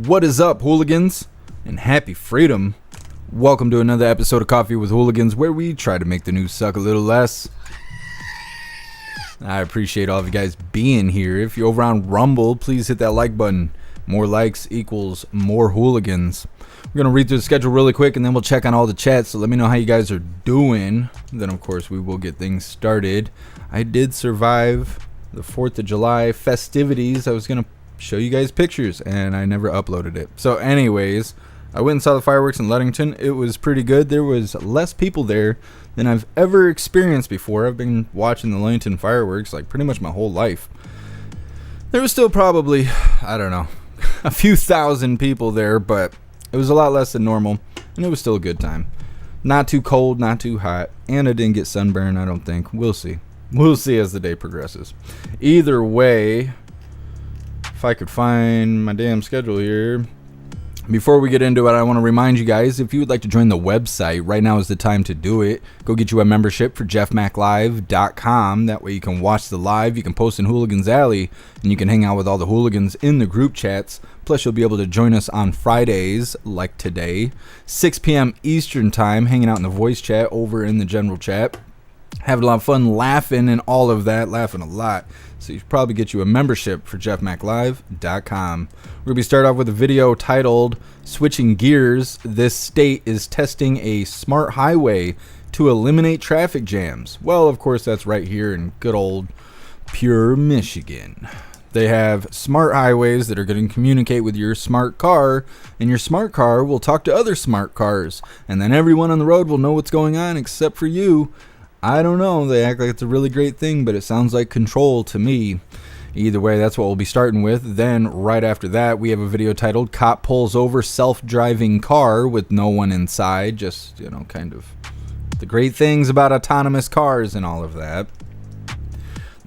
What is up, hooligans? And happy freedom. Welcome to another episode of Coffee with Hooligans, where we try to make the news suck a little less. I appreciate all of you guys being here. If you're over on Rumble, please hit that like button. More likes equals more hooligans. We're going to read through the schedule really quick, and then we'll check on all the chats, so let me know how you guys are doing. Then, of course, we will get things started. I did survive the 4th of July festivities. I was going to show you guys pictures, and I never uploaded it. So, anyways, I went and saw the fireworks in Ludington. It was pretty good. There was less people there than I've ever experienced before. I've been watching the Ludington fireworks like pretty much my whole life. There was still probably, I don't know, a few thousand people there, but it was a lot less than normal, and it was still a good time. Not too cold, not too hot, and I didn't get sunburned, I don't think. We'll see. We'll see as the day progresses. Either way, if I could find my damn schedule here. Before we get into it, I want to remind you guys, if you would like to join the website, right now is the time to do it. Go get you a membership for jeffmaclive.com. That way you can watch the live, you can post in Hooligans Alley, and you can hang out with all the hooligans in the group chats. Plus, you'll be able to join us on Fridays, like today, 6 p.m. Eastern time, hanging out in the voice chat over in the general chat. Having a lot of fun laughing and all of that, laughing a lot. So you should probably get you a membership for jeffmaclive.com. We're going to start off with a video titled Switching Gears. This state is testing a smart highway to eliminate traffic jams. Well, of course, that's right here in good old pure Michigan. They have smart highways that are going to communicate with your smart car, and your smart car will talk to other smart cars, and then everyone on the road will know what's going on except for you. I don't know, they act like it's a really great thing, but it sounds like control to me. Either way, that's what we'll be starting with. Then, right after that, we have a video titled Cop Pulls Over Self-Driving Car with No One Inside. Just, you know, kind of the great things about autonomous cars and all of that.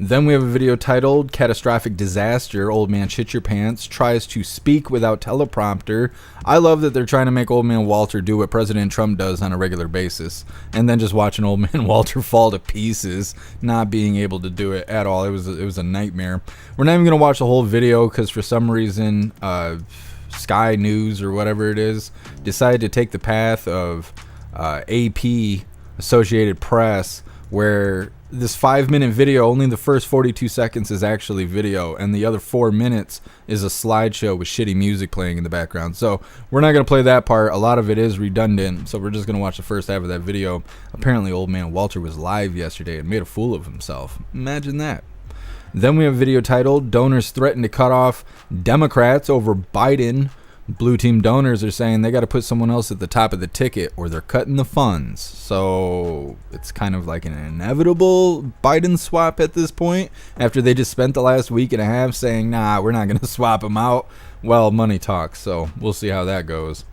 Then we have a video titled Catastrophic Disaster, Old Man Shit Your Pants Tries to Speak Without Teleprompter. I love that they're trying to make Old Man Walter do what President Trump does on a regular basis, and then just watching Old Man Walter fall to pieces, not being able to do it at all. It was a nightmare. We're not even going to watch the whole video because for some reason Sky News or whatever it is decided to take the path of AP, Associated Press, where this 5-minute video, only the first 42 seconds is actually video, and the other 4 minutes is a slideshow with shitty music playing in the background. So we're not going to play that part. A lot of it is redundant, so we're just going to watch the first half of that video. Apparently Old Man Walter was live yesterday and made a fool of himself. Imagine that. Then we have a video titled Donors Threaten to Cut Off Democrats Over Biden. Blue team donors are saying they got to put someone else at the top of the ticket or they're cutting the funds. So it's kind of like an inevitable Biden swap at this point, after they just spent the last week and a half saying, nah, we're not going to swap them out. Well, money talks, so we'll see how that goes.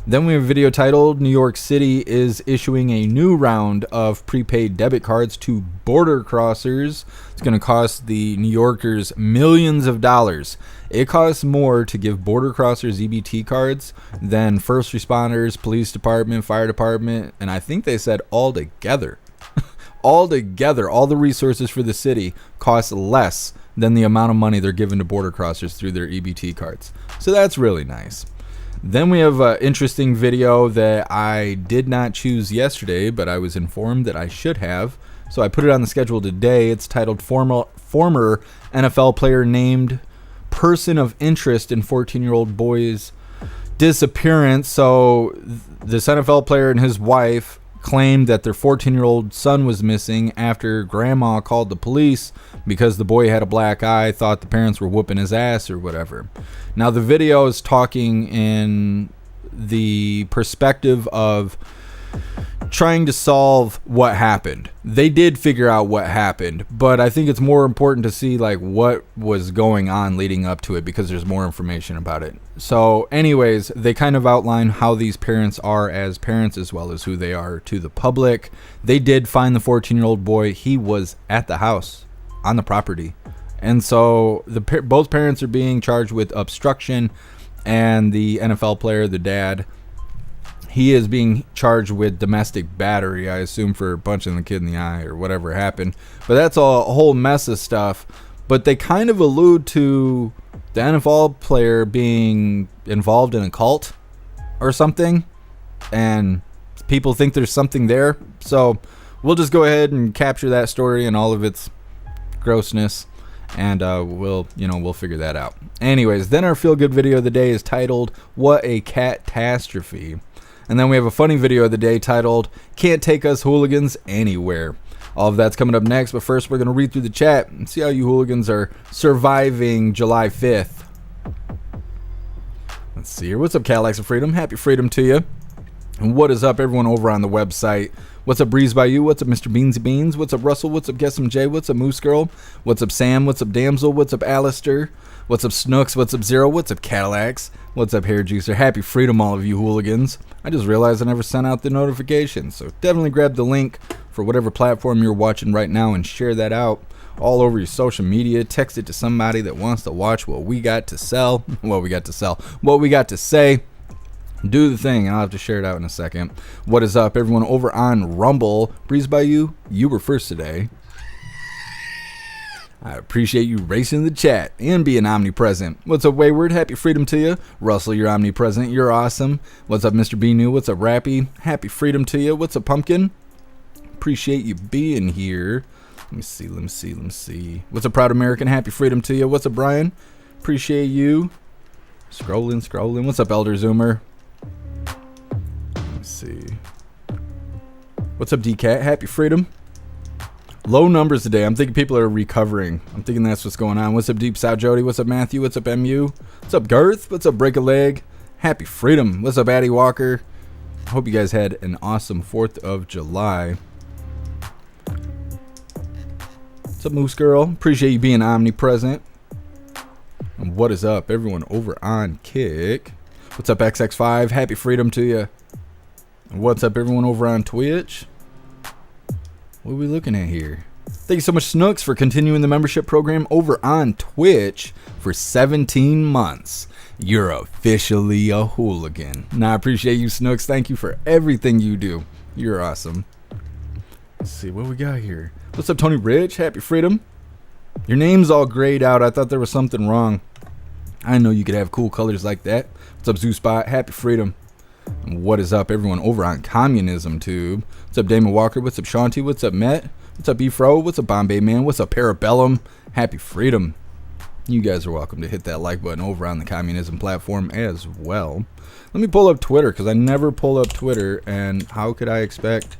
Then we have a video titled New York City is issuing a new round of prepaid debit cards to border crossers. It's going to cost the New Yorkers millions of dollars. It costs more to give border crossers EBT cards than first responders, police department, fire department, and I think they said all together. All together, all the resources for the city cost less than the amount of money they're giving to border crossers through their EBT cards. So that's really nice. Then we have an interesting video that I did not choose yesterday, but I was informed that I should have. So I put it on the schedule today. It's titled Former NFL Player Named Person of Interest in 14-Year-Old Boy's Disappearance. So this NFL player and his wife claimed that their 14-year-old son was missing after grandma called the police because the boy had a black eye, thought the parents were whooping his ass or whatever. Now the video is talking in the perspective of trying to solve what happened. They did figure out what happened, but I think it's more important to see like what was going on leading up to it because there's more information about it. So anyways, they kind of outline how these parents are as parents as well as who they are to the public. They did find the 14-year-old boy. He was at the house on the property. And so both parents are being charged with obstruction, and the NFL player, the dad, he is being charged with domestic battery, I assume, for punching the kid in the eye or whatever happened. But that's a whole mess of stuff. But they kind of allude to the NFL player being involved in a cult or something, and people think there's something there. So we'll just go ahead and capture that story and all of its grossness, and we'll figure that out. Anyways, then our feel good video of the day is titled "What a Catastrophe," and then we have a funny video of the day titled "Can't Take Us Hooligans Anywhere." All of that's coming up next, but first we're going to read through the chat and see how you hooligans are surviving July 5th. Let's see here. What's up, Cadillacs of Freedom? Happy freedom to you. And what is up, everyone over on the website? What's up, Breeze by You? What's up, Mr. Beansy Beans? What's up, Russell? What's up, Guess Some J? What's up, Moose Girl? What's up, Sam? What's up, Damsel? What's up, Alistair? What's up, Snooks? What's up, Zero? What's up, Cadillacs? What's up, Hair Juicer? Happy freedom, all of you hooligans. I just realized I never sent out the notifications, so definitely grab the link for whatever platform you're watching right now and share that out all over your social media. Text it to somebody that wants to watch what we got to sell. What we got to say. Do the thing. I'll have to share it out in a second. What is up, everyone over on Rumble? Breeze by You, you were first today. I appreciate you racing the chat and being omnipresent. What's up, Wayward? Happy freedom to you. Russell, you're omnipresent. You're awesome. What's up, Mr. B New? What's up, Rappy? Happy freedom to you. What's up, Pumpkin? Appreciate you being here. Let me see. What's up, Proud American? Happy freedom to you. What's up, Brian? Appreciate you. Scrolling. What's up, Elder Zoomer? Let me see. What's up, DCat? Happy freedom. Low numbers today. I'm thinking people are recovering. I'm thinking that's what's going on. What's up, Deep South Jody? What's up, Matthew? What's up, MU? What's up, Garth? What's up, Break a Leg? Happy freedom. What's up, Addie Walker? Hope you guys had an awesome 4th of July. What's up, Moose Girl? Appreciate you being omnipresent. And what is up, everyone over on Kick? What's up, XX5? Happy freedom to you. And what's up, everyone over on Twitch? What are we looking at here? Thank you so much, Snooks, for continuing the membership program over on Twitch for 17 months. You're officially a hooligan. And I appreciate you, Snooks. Thank you for everything you do. You're awesome. Let's see what we got here. What's up, Tony Rich? Happy freedom. Your name's all grayed out. I thought there was something wrong. I know you could have cool colors like that. What's up, Zoo Spot? Happy freedom. And what is up, everyone over on Communism Tube? What's up, Damon Walker? What's up, Shanti? What's up, Met? What's up, Efro? What's up, Bombay Man? What's up, Parabellum? Happy freedom. You guys are welcome to hit that like button over on the Communism platform as well. Let me pull up Twitter, because I never pull up Twitter, and how could I expect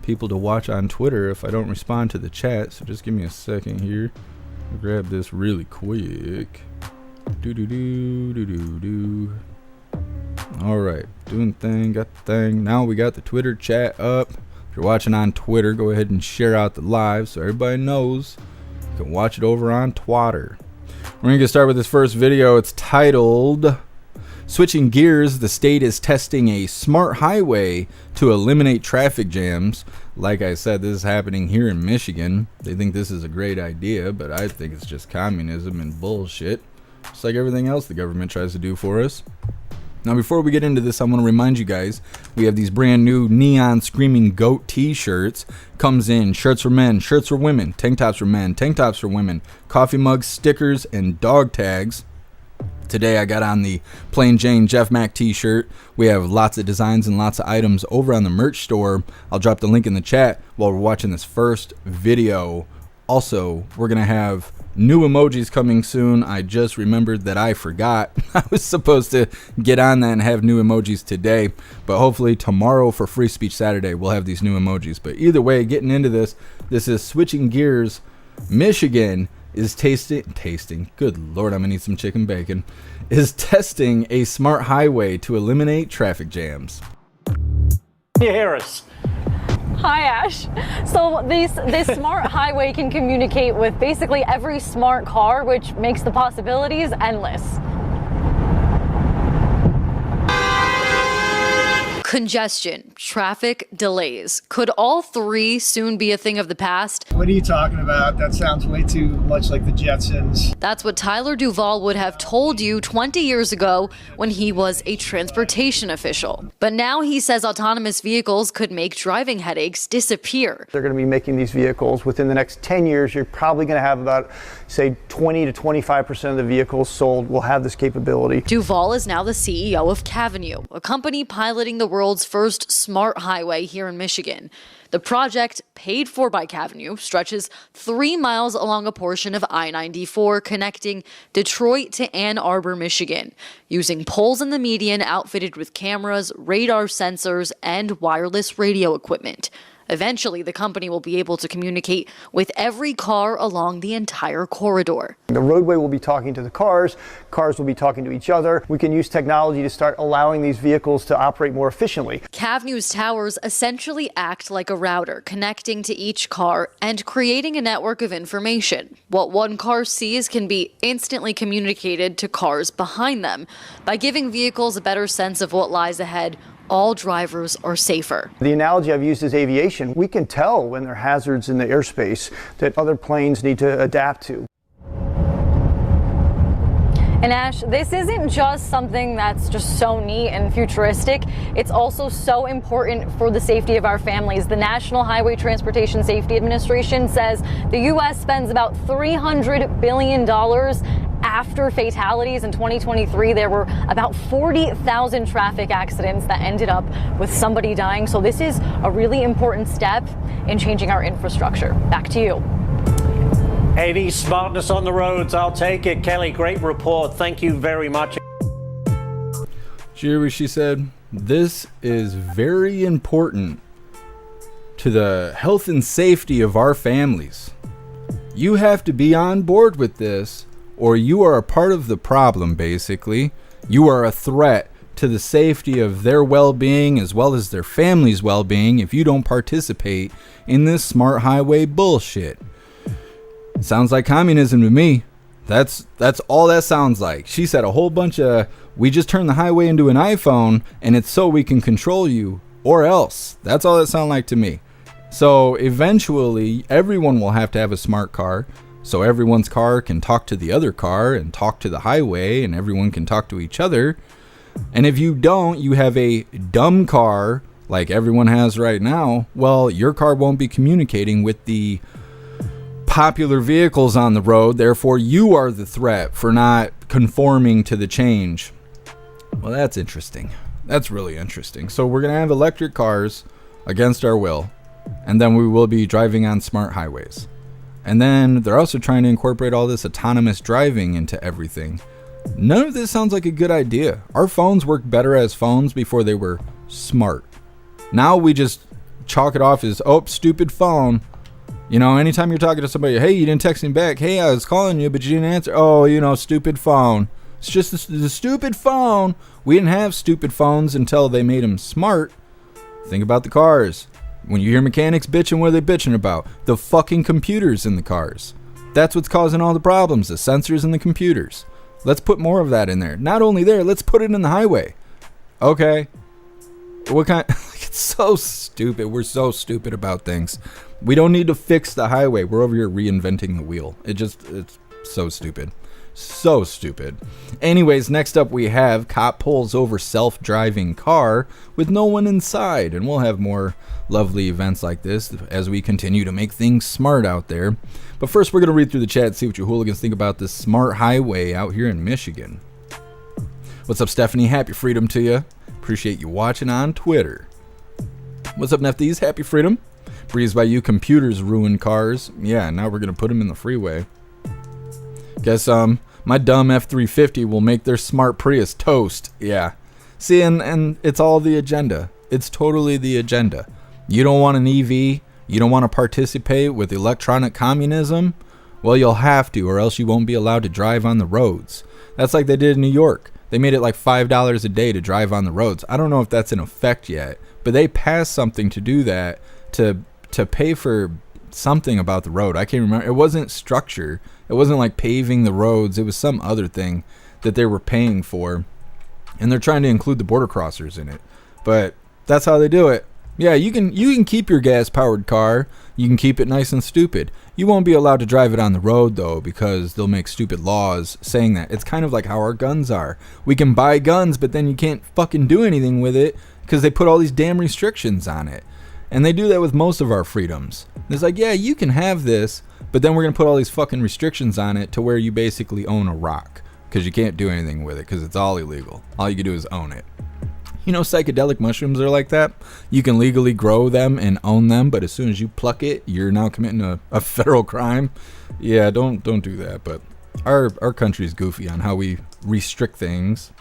people to watch on Twitter if I don't respond to the chat? So just give me a second here. I'll grab this really quick. Alright, doing thing, got the thing. Now we got the Twitter chat up. If you're watching on Twitter, go ahead and share out the live so everybody knows you can watch it over on Twitter. We're going to get started with this first video. It's titled, "Switching Gears, the State is Testing a Smart Highway to Eliminate Traffic Jams." Like I said, this is happening here in Michigan. They think this is a great idea, but I think it's just communism and bullshit. Just like everything else the government tries to do for us. Now, before we get into this, I want to remind you guys, we have these brand new neon screaming goat t-shirts. Comes in shirts for men, shirts for women, tank tops for men, tank tops for women, coffee mugs, stickers, and dog tags. Today I got on the plain Jane Jeff Mac t-shirt. We have lots of designs and lots of items over on the merch store. I'll drop the link in the chat while we're watching this first video. Also, we're going to have new emojis coming soon. I just remembered that I forgot. I was supposed to get on that and have new emojis today, but hopefully tomorrow for Free Speech Saturday we'll have these new emojis. But either way, getting into this is Switching Gears. Michigan is tasting, good Lord, I'm gonna need some chicken bacon, is testing a smart highway to eliminate traffic jams. You hear us? Hi, Ash. So this smart highway can communicate with basically every smart car, which makes the possibilities endless. Congestion, traffic, delays. Could all three soon be a thing of the past? What are you talking about? That sounds way too much like the Jetsons. That's what Tyler Duvall would have told you 20 years ago when he was a transportation official. But now he says autonomous vehicles could make driving headaches disappear. They're going to be making these vehicles within the next 10 years. You're probably going to have about, say, 20 to 25% of the vehicles sold will have this capability. Duvall is now the CEO of Cavenue, a company piloting the world's first smart highway here in Michigan. The project, paid for by Cavenue, stretches 3 miles along a portion of I-94 connecting Detroit to Ann Arbor, Michigan, using poles in the median outfitted with cameras, radar sensors, and wireless radio equipment. Eventually, the company will be able to communicate with every car along the entire corridor. The roadway will be talking to the cars will be talking to each other. We can use technology to start allowing these vehicles to operate more efficiently. Cavenue's towers essentially act like a router, connecting to each car and creating a network of information. What one car sees can be instantly communicated to cars behind them. By giving vehicles a better sense of what lies ahead, all drivers are safer. The analogy I've used is aviation. We can tell when there are hazards in the airspace that other planes need to adapt to. And Ash, this isn't just something that's just so neat and futuristic. It's also so important for the safety of our families. The National Highway Transportation Safety Administration says the U.S. spends about $300 billion after fatalities. In 2023, there were about 40,000 traffic accidents that ended up with somebody dying. So this is a really important step in changing our infrastructure. Back to you. Any smartness on the roads, I'll take it. Kelly, great report. Thank you very much. Did you hear what she said? This is very important to the health and safety of our families. You have to be on board with this, or you are a part of the problem, basically. You are a threat to the safety of their well-being as well as their family's well-being if you don't participate in this smart highway bullshit. Sounds like communism to me. That's all that sounds like. She said a whole bunch of, we just turn the highway into an iPhone and it's so we can control you, or else. That's all that sounds like to me. So eventually everyone will have to have a smart car, so everyone's car can talk to the other car and talk to the highway, and everyone can talk to each other. And if you don't, you have a dumb car like everyone has right now, well, your car won't be communicating with the popular vehicles on the road. Therefore, you are the threat for not conforming to the change. Well, that's interesting. That's really interesting. So we're going to have electric cars against our will, and then we will be driving on smart highways. And then they're also trying to incorporate all this autonomous driving into everything. None of this sounds like a good idea. Our phones worked better as phones before they were smart. Now we just chalk it off as, oh, stupid phone. You know, anytime you're talking to somebody, hey, you didn't text me back. Hey, I was calling you, but you didn't answer. Oh, you know, stupid phone. It's just the stupid phone. We didn't have stupid phones until they made them smart. Think about the cars. When you hear mechanics bitching, what are they bitching about? The fucking computers in the cars. That's what's causing all the problems, the sensors and the computers. Let's put more of that in there. Not only there, let's put it in the highway. Okay. What kind? It's so stupid. We're so stupid about things. We don't need to fix the highway. We're over here reinventing the wheel. It's so stupid. So stupid. Anyways, next up we have cop pulls over self-driving car with no one inside. And we'll have more lovely events like this as we continue to make things smart out there. But first, we're going to read through the chat and see what you hooligans think about this smart highway out here in Michigan. What's up, Stephanie? Happy freedom to you. Appreciate you watching on Twitter. What's up, Nefties? Happy freedom. Breeze by you. Computers ruin cars. Yeah, now we're going to put them in the freeway. Guess my dumb F-350 will make their smart Prius toast. Yeah. See, and it's all the agenda. It's totally the agenda. You don't want an EV? You don't want to participate with electronic communism? Well, you'll have to, or else you won't be allowed to drive on the roads. That's like they did in New York. They made it like $5 a day to drive on the roads. I don't know if that's in effect yet, but they passed something to do that, to pay for something about the road. I can't remember. It wasn't structure. It wasn't like paving the roads. It was some other thing that they were paying for. And they're trying to include the border crossers in it. But That's how they do it. Yeah, you can keep your gas-powered car. You can keep it nice and stupid. You won't be allowed to drive it on the road, though, because they'll make stupid laws saying that. It's kind of like how our guns are. We can buy guns, but then you can't fucking do anything with it because they put all these damn restrictions on it. And they do that with most of our freedoms. It's like, yeah, you can have this, but then we're going to put all these fucking restrictions on it to where you basically own a rock because you can't do anything with it because it's all illegal. All you can do is own it. You know, psychedelic mushrooms are like that. You can legally grow them and own them, but as soon as you pluck it, you're now committing a federal crime. Yeah, don't do that. But our country's goofy on how we restrict things.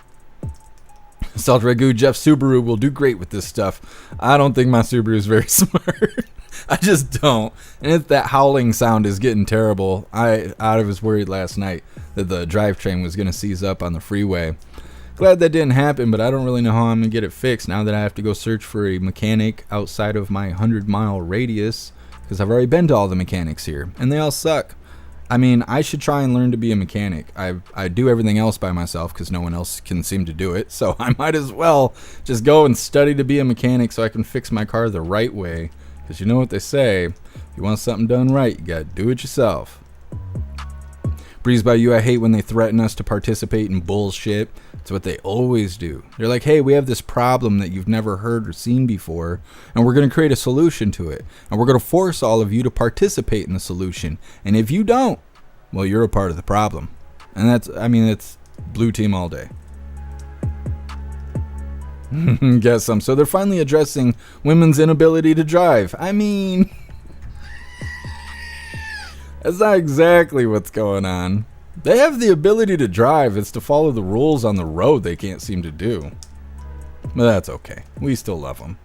Salt Ragu, Jeff Subaru will do great with this stuff. I don't think my Subaru is very smart. I just don't. And that howling sound is getting terrible. I was worried last night that the drivetrain was going to seize up on the freeway. Glad that didn't happen, but I don't really know how I'm going to get it fixed now that I have to go search for a mechanic outside of my 100-mile radius because I've already been to all the mechanics here, and they all suck. I mean, I should try and learn to be a mechanic. I do everything else by myself because no one else can seem to do it, so I might as well just go and study to be a mechanic so I can fix my car the right way because you know what they say, if you want something done right, you got to do it yourself. Breeze by you, I hate when they threaten us to participate in bullshit. It's what they always do. They're like, hey, we have this problem that you've never heard or seen before, and we're going to create a solution to it. And we're going to force all of you to participate in the solution. And if you don't, well, you're a part of the problem. And it's blue team all day. Guess some. So they're finally addressing women's inability to drive. I mean, that's not exactly what's going on. They have the ability to drive. It's to follow the rules on the road they can't seem to do. But that's okay. We still love them.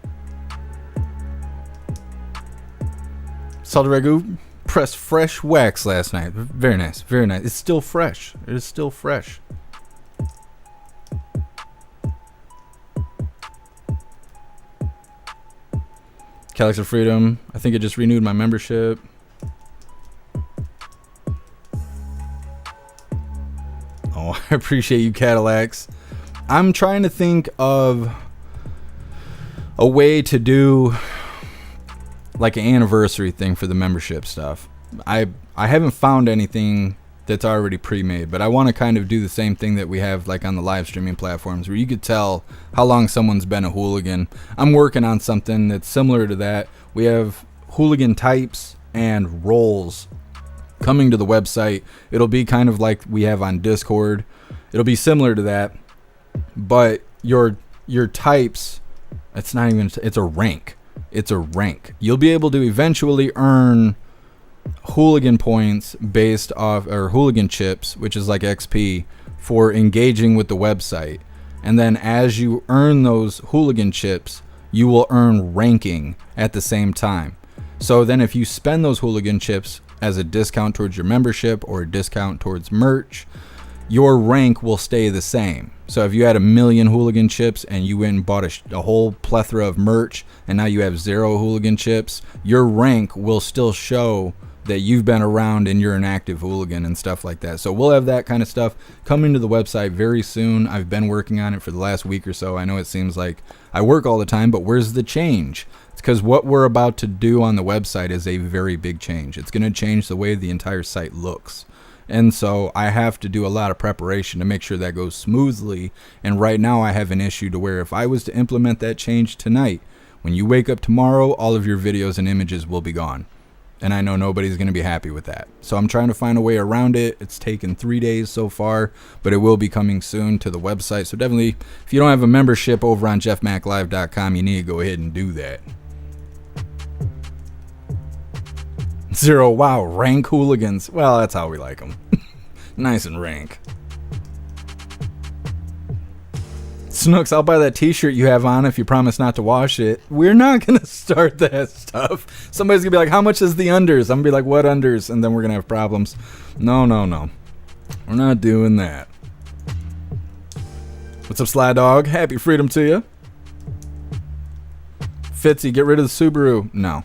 Saldaregu pressed fresh wax last night. Very nice. Very nice. It's still fresh. It is still fresh. Calyx of Freedom. I think it just renewed my membership. Oh, I appreciate you, Cadillacs. I'm trying to think of a way to do like an anniversary thing for the membership stuff. I haven't found anything that's already pre-made, but I want to kind of do the same thing that we have like on the live streaming platforms where you could tell how long someone's been a hooligan. I'm working on something that's similar to that. We have hooligan types and roles coming to the website. It'll be kind of like we have on Discord. It'll be similar to that, but your types, it's a rank. It's a rank. You'll be able to eventually earn hooligan points based off, or hooligan chips, which is like XP, for engaging with the website. And then as you earn those hooligan chips, you will earn ranking at the same time. So then if you spend those hooligan chips as a discount towards your membership or a discount towards merch, your rank will stay the same. So if you had 1 million hooligan chips and you went and bought a whole plethora of merch and now you have 0 hooligan chips, your rank will still show that you've been around and you're an active hooligan and stuff like that. So we'll have that kind of stuff coming to the website very soon. I've been working on it for the last week or so. I know it seems like I work all the time, but where's the change? It's because what we're about to do on the website is a very big change. It's going to change the way the entire site looks. And so I have to do a lot of preparation to make sure that goes smoothly. And right now I have an issue to where if I was to implement that change tonight, when you wake up tomorrow, all of your videos and images will be gone. And I know nobody's going to be happy with that. So I'm trying to find a way around it. It's taken 3 days so far, but it will be coming soon to the website. So definitely, if you don't have a membership over on jeffmaclive.com, you need to go ahead and do that. 0, wow, rank hooligans. Well, that's how we like them. Nice and rank. Snooks, I'll buy that t-shirt you have on if you promise not to wash it. We're not going to start that stuff. Somebody's going to be like, how much is the unders? I'm going to be like, what unders? And then we're going to have problems. No. We're not doing that. What's up, Sly Dog? Happy freedom to you. Fitzy, get rid of the Subaru. No.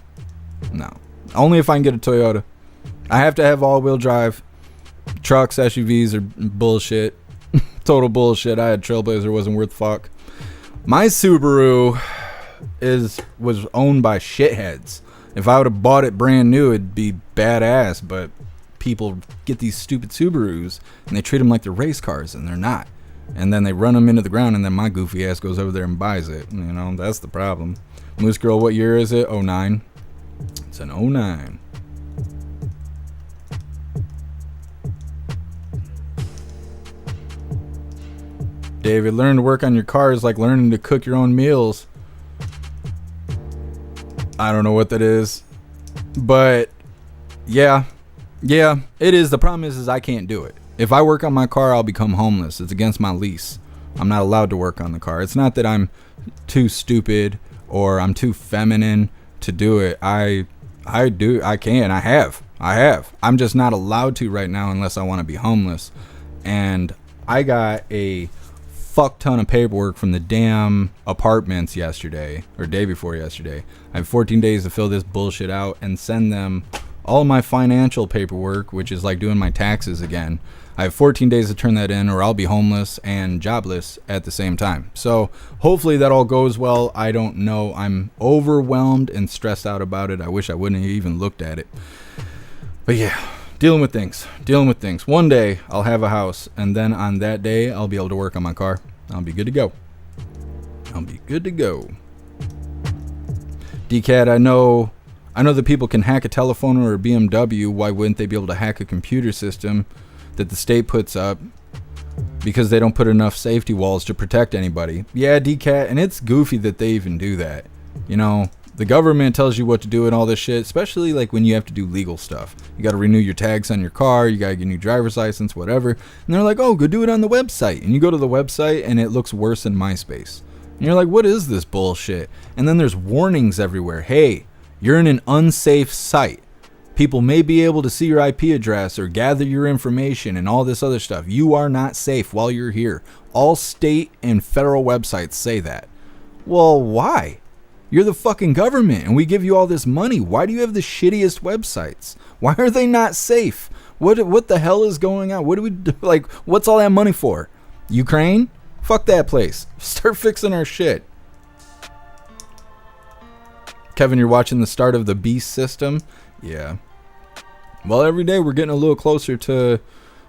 Only if I can get a Toyota. I have to have all-wheel drive. Trucks, SUVs are bullshit. Total bullshit. I had Trailblazer, wasn't worth fuck. My Subaru was owned by shitheads. If I would have bought it brand new, it'd be badass, but people get these stupid Subarus and they treat them like they're race cars, and they're not. And then they run them into the ground, and then my goofy ass goes over there and buys it. You know, that's the problem. Moose Girl, what year is it? 09. It's an 09. David, learning to work on your car is like learning to cook your own meals. I don't know what that is, but yeah, it is. The problem is I can't do it. If I work on my car, I'll become homeless. It's against my lease. I'm not allowed to work on the car. It's not that I'm too stupid or I'm too feminine to do it. I have. I'm just not allowed to right now unless I want to be homeless. And I got a fuck ton of paperwork from the damn apartments yesterday, or day before yesterday. I have 14 days to fill this bullshit out and send them all my financial paperwork, which is like doing my taxes again. I have 14 days to turn that in, or I'll be homeless and jobless at the same time. So hopefully that all goes well. I don't know. I'm overwhelmed and stressed out about it. I wish I wouldn't have even looked at it. But yeah, dealing with things. One day I'll have a house, and then on that day I'll be able to work on my car. I'll be good to go. DCAT, I know that people can hack a telephone or a BMW. Why wouldn't they be able to hack a computer system that the state puts up? Because they don't put enough safety walls to protect anybody. Yeah, DCAT, and it's goofy that they even do that. You know, the government tells you what to do and all this shit, especially like when you have to do legal stuff. You got to renew your tags on your car, you got to get a new driver's license, whatever. And they're like, oh, go do it on the website. And you go to the website and it looks worse than MySpace. And you're like, what is this bullshit? And then there's warnings everywhere. Hey, you're in an unsafe site. People may be able to see your IP address or gather your information and all this other stuff. You are not safe while you're here. All state and federal websites say that. Well, why? You're the fucking government and we give you all this money. Why do you have the shittiest websites? Why are they not safe? What the hell is going on? What do we do? Like, what's all that money for? Ukraine? Fuck that place. Start fixing our shit. Kevin, you're watching the start of the Beast system? Yeah. Well, every day we're getting a little closer to,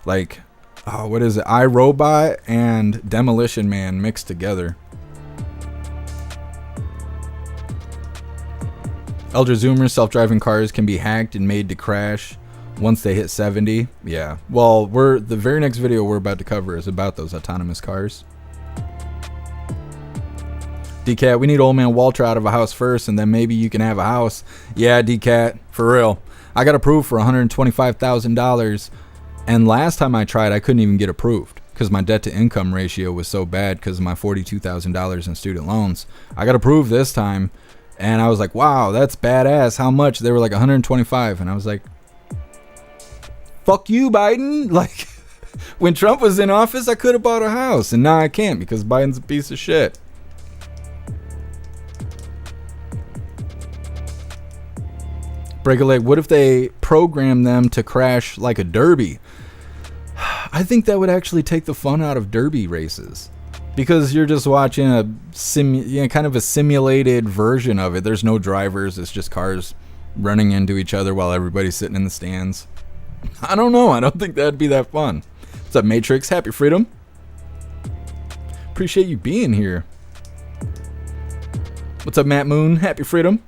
like, what is it? iRobot and Demolition Man mixed together. Elder Zoomer, self-driving cars can be hacked and made to crash once they hit 70. Yeah. Well, the very next video we're about to cover is about those autonomous cars. DCAT, we need old man Walter out of a house first, and then maybe you can have a house. Yeah, DCAT, for real. I got approved for $125,000, and last time I tried, I couldn't even get approved because my debt-to-income ratio was so bad because of my $42,000 in student loans. I got approved this time, and I was like, wow, that's badass. How much? They were like 125, and I was like, fuck you, Biden. Like, when Trump was in office, I could have bought a house, and now I can't because Biden's a piece of shit. Break a leg. What if they program them to crash like a derby? I think that would actually take the fun out of derby races, because you're just watching kind of a simulated version of it. There's no drivers. It's just cars running into each other while everybody's sitting in the stands. I don't know. I don't think that'd be that fun. What's up, Matrix? Happy Freedom. Appreciate you being here. What's up, Matt Moon? Happy Freedom.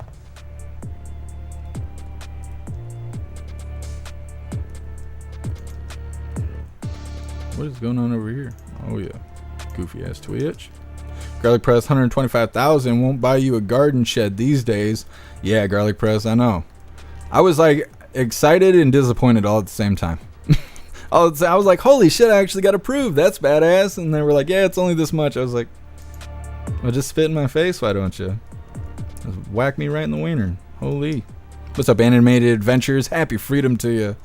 What is going on over here? Oh yeah, goofy ass Twitch. Garlic Press 125,000 won't buy you a garden shed these days. Yeah, Garlic Press, I know. I was like excited and disappointed all at the same time. I was like, holy shit, I actually got approved. That's badass. And they were like, yeah, it's only this much. I was like, well, just spit in my face, why don't you? Just whack me right in the wiener. Holy. What's up, Animated Adventures? Happy Freedom to you.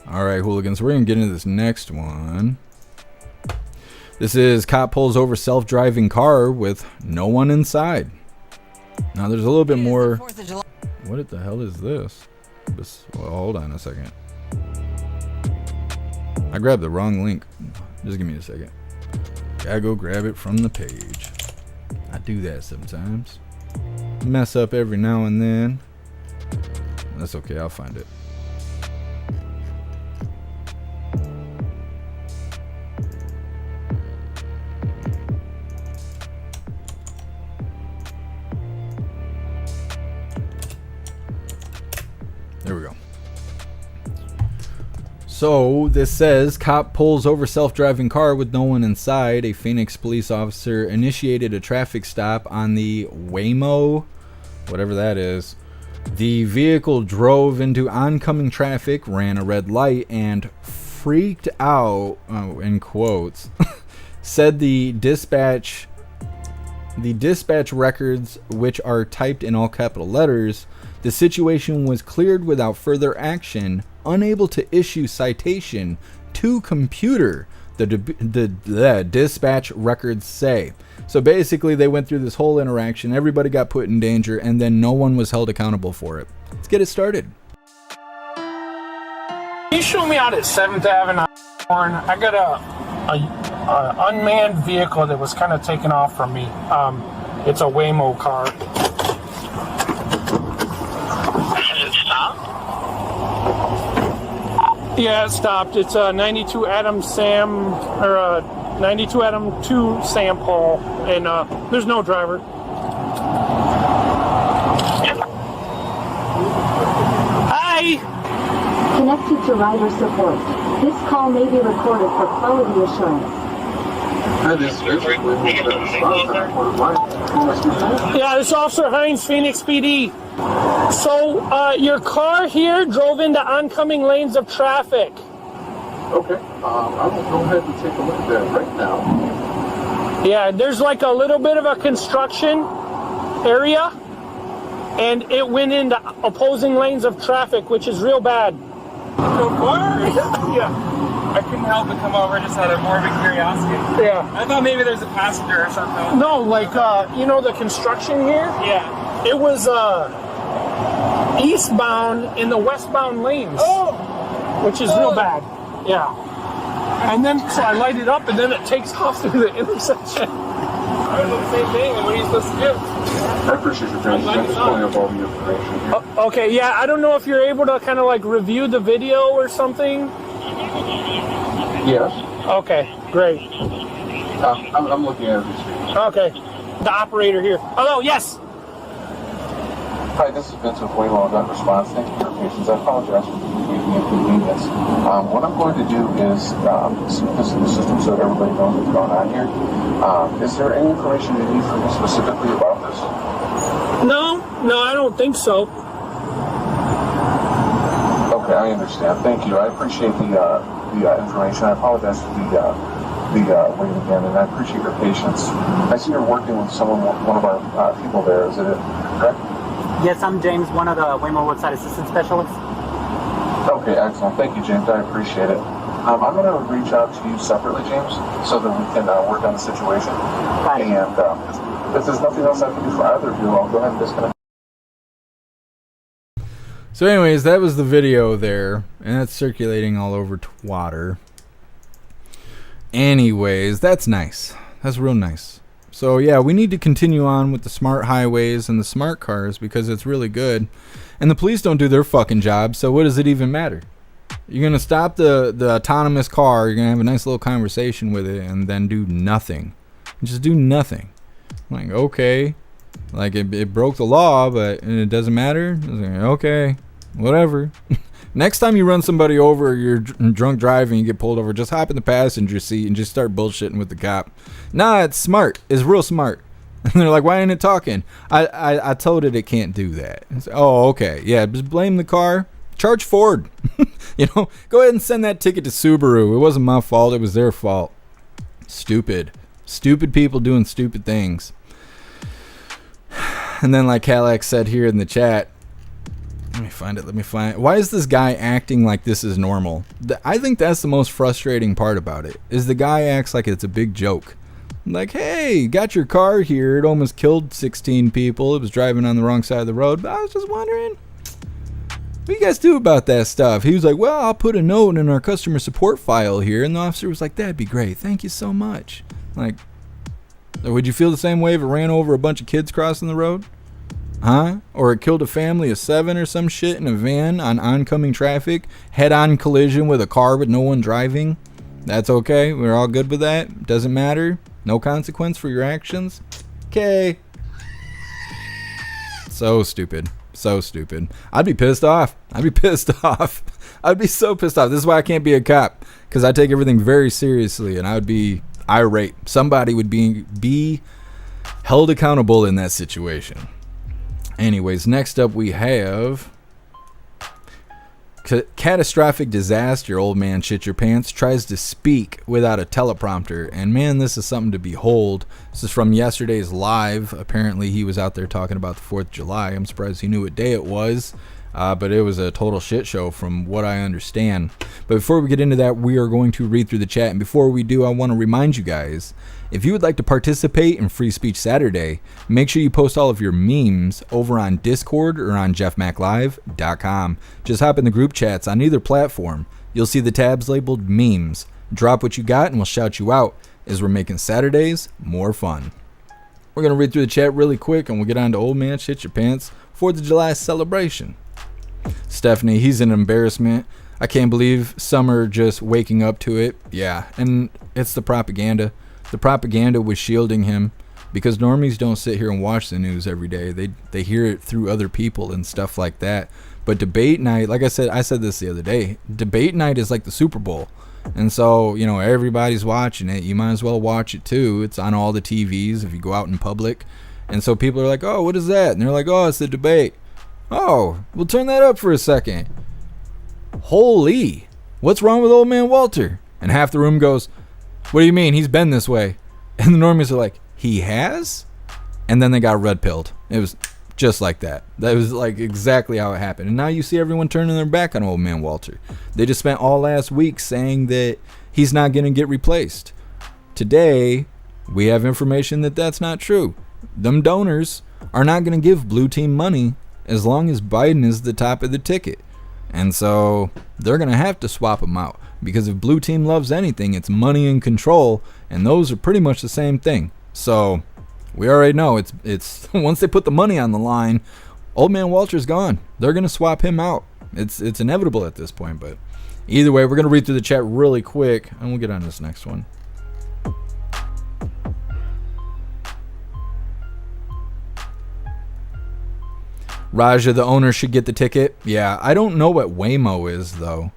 Alright, hooligans, we're going to get into this next one. This is cop pulls over self-driving car with no one inside. Now, there's a little bit more. What the hell is this? Well, hold on a second. I grabbed the wrong link. Just give me a second. Gotta go grab it from the page. I do that sometimes. Mess up every now and then. That's okay, I'll find it. There we go. So this says, cop pulls over self-driving car with no one inside. A Phoenix police officer initiated a traffic stop on the Waymo, whatever that is. The vehicle drove into oncoming traffic, ran a red light, and freaked out, in quotes, said the dispatch records, which are typed in all capital letters. The situation was cleared without further action, unable to issue citation to computer, the dispatch records say. So basically they went through this whole interaction, everybody got put in danger, and then no one was held accountable for it. Let's get it started. Can you show me out at 7th Avenue? I got a unmanned vehicle that was kind of taken off from me. It's a Waymo car. Has it stopped? Yeah, it stopped. It's a 92 Adam Sam, or a 92 Adam 2 Sam Paul, and there's no driver. Hi! Connected to rider support. This call may be recorded for quality assurance. Yeah, this is Officer Hines, Phoenix PD. So, your car here drove into oncoming lanes of traffic. Okay, I will go ahead and take a look at that right now. Yeah, there's like a little bit of a construction area, and it went into opposing lanes of traffic, which is real bad. So far? Yeah. I couldn't help but come over just out of morbid curiosity. Yeah. I thought maybe there's a passenger or something. No, like, you know the construction here? Yeah. It was eastbound in the westbound lanes. Oh! Which is real bad. Yeah. And then, so I light it up, and then it takes off through the intersection. I was the same thing. What are you supposed to do? I appreciate your time. I'm just pulling up all the information here. Okay, yeah, I don't know if you're able to kind of like review the video or something. Yes. Okay, great. I'm looking at it. Okay. The operator here. Hello, yes. Hi, this is Vince with Waymo. Got response. Thank you for your patience. I apologize for the inconvenience. What I'm going to do is this in the system so that everybody knows what's going on here. Is there any information you need from me specifically about this? No, I don't think so. Okay, I understand. Thank you. I appreciate the information. I apologize for the wait again, and I appreciate your patience. I see you're working with one of our people there. Is it correct? Yes, I'm James, one of the Waymo roadside assistance specialists. Okay, excellent. Thank you, James. I appreciate it. I'm going to reach out to you separately, James, so that we can work on the situation. Right. And if there's nothing else I can do for either of you, I'll go ahead and disconnect. So anyways, that was the video there, and that's circulating all over Twitter. Anyways, that's nice. That's real nice. So yeah, we need to continue on with the smart highways and the smart cars because it's really good. And the police don't do their fucking job, so what does it even matter? You're going to stop the autonomous car, you're going to have a nice little conversation with it, and then do nothing. Just do nothing. Like, okay. Like, it broke the law, but it doesn't matter. Like, okay, whatever. Next time you run somebody over, you're drunk driving, you get pulled over, just hop in the passenger seat and just start bullshitting with the cop. Nah, it's smart. It's real smart. And they're like, why ain't it talking? I told it can't do that. It's, oh, okay. Yeah, just blame the car. Charge Ford. You know, go ahead and send that ticket to Subaru. It wasn't my fault. It was their fault. Stupid. Stupid people doing stupid things. And then like Calax said here in the chat, let me find it. Why is this guy acting like this is normal? I think that's the most frustrating part about it, is the guy acts like it's a big joke. Like, hey, got your car here. It almost killed 16 people. It was driving on the wrong side of the road. But I was just wondering, what do you guys do about that stuff? He was like, well, I'll put a note in our customer support file here. And the officer was like, that'd be great. Thank you so much. Like, would you feel the same way if it ran over a bunch of kids crossing the road? Huh? Or it killed a family of 7 or some shit in a van on oncoming traffic, head-on collision with a car with no one driving? That's okay. We're all good with that. Doesn't matter. No consequence for your actions. Okay. So stupid. So stupid. I'd be pissed off. I'd be pissed off. I'd be so pissed off. This is why I can't be a cop, because I take everything very seriously, and I would be irate. Somebody would be held accountable in that situation. Anyways, next up we have catastrophic disaster. Old man shit your pants tries to speak without a teleprompter, and man, this is something to behold. This is from yesterday's live. Apparently he was out there talking about the 4th of July. I'm surprised he knew what day it was, but it was a total shit show from what I understand. But before we get into that, we are going to read through the chat, and before we do, I want to remind you guys, if you would like to participate in Free Speech Saturday, make sure you post all of your memes over on Discord or on jeffmaclive.com. Just hop in the group chats on either platform. You'll see the tabs labeled memes. Drop what you got and we'll shout you out, as we're making Saturdays more fun. We're going to read through the chat really quick and we'll get on to Old Man Shit Your Pants 4th of July celebration. Stephanie, he's an embarrassment. I can't believe some are just waking up to it. Yeah, and it's the propaganda. The propaganda was shielding him, because normies don't sit here and watch the news every day. They hear it through other people and stuff like that. But debate night, like I said this the other day, debate night is like the Super Bowl. And so, you know, everybody's watching it. You might as well watch it too. It's on all the TVs if you go out in public. And so people are like, oh, what is that? And they're like, oh, it's the debate. Oh, we'll turn that up for a second. Holy, what's wrong with old man Walter? And half the room goes, what do you mean? He's been this way. And the normies are like, he has? And then they got red pilled. It was just like that. That was like exactly how it happened. And now you see everyone turning their back on old man Walter. They just spent all last week saying that he's not going to get replaced. Today, we have information that that's not true. Them donors are not going to give blue team money as long as Biden is the top of the ticket. And so they're going to have to swap him out, because if blue team loves anything, it's money and control, and those are pretty much the same thing. So we already know it's once they put the money on the line, old man Walter's gone. They're going to swap him out. It's inevitable at this point. But either way, we're going to read through the chat really quick, and we'll get on to this next one. Raja, the owner should get the ticket. Yeah, I don't know what Waymo is though,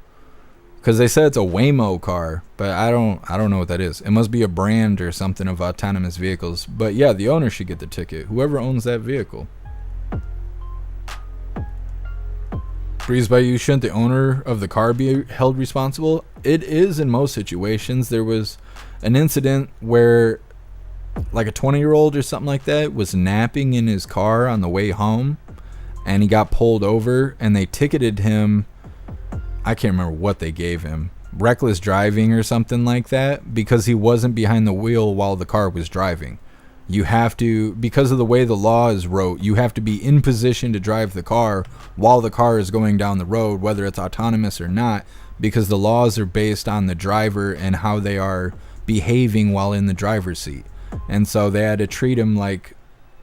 because they said it's a Waymo car, but I don't know what that is. It must be a brand or something of autonomous vehicles. But yeah, the owner should get the ticket. Whoever owns that vehicle. Breeze by you, shouldn't the owner of the car be held responsible? It is in most situations. There was an incident where like a 20-year-old or something like that was napping in his car on the way home, and he got pulled over, and they ticketed him. I can't remember what they gave him. Reckless driving or something like that, because he wasn't behind the wheel while the car was driving. You have to, because of the way the law is wrote, you have to be in position to drive the car while the car is going down the road, whether it's autonomous or not, because the laws are based on the driver and how they are behaving while in the driver's seat. And so they had to treat him like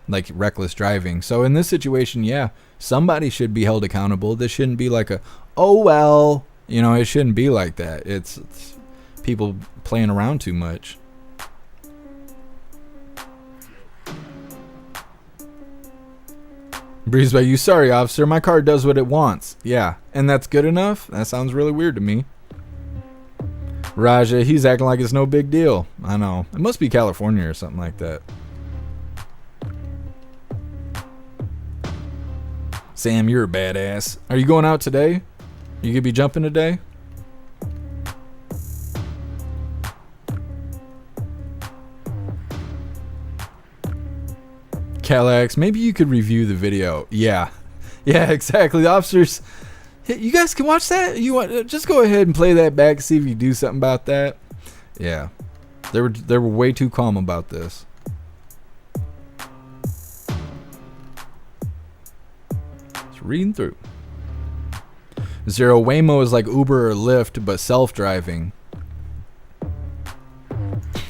reckless driving. So in this situation, yeah, somebody should be held accountable. This shouldn't be like a, oh well, you know, it shouldn't be like that. It's people playing around too much. Breeze by you, sorry officer, my car does what it wants. Yeah, and that's good enough? That sounds really weird to me. Raja, he's acting like it's no big deal. I know. It must be California or something like that. Sam, you're a badass. Are you going out today? You could be jumping today? Calax, maybe you could review the video. Yeah, exactly. The officers, you guys can watch that. You want, just go ahead and play that back, see if you do something about that. Yeah, they were way too calm about this. Just reading through. Zero, Waymo is like Uber or Lyft, but self-driving.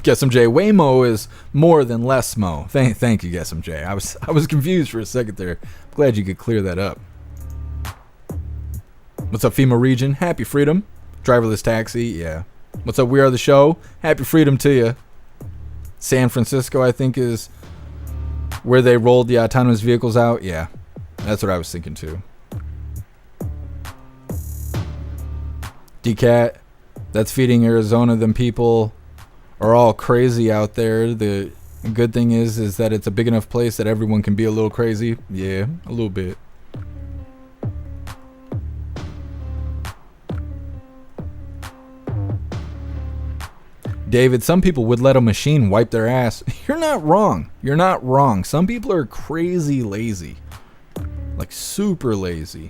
Guess MJ, Waymo is more than less mo. Thank you, Guess MJ. I was confused for a second there. I'm glad you could clear that up. What's up, FEMA region? Happy freedom. Driverless taxi, yeah. What's up, We Are the Show? Happy freedom to you. San Francisco, I think, is where they rolled the autonomous vehicles out. Yeah, that's what I was thinking too. DCAT, that's feeding Arizona. Them people are all crazy out there. The good thing is that it's a big enough place that everyone can be a little crazy. Yeah, a little bit. David, some people would let a machine wipe their ass. You're not wrong. You're not wrong. Some people are crazy lazy. Like super lazy.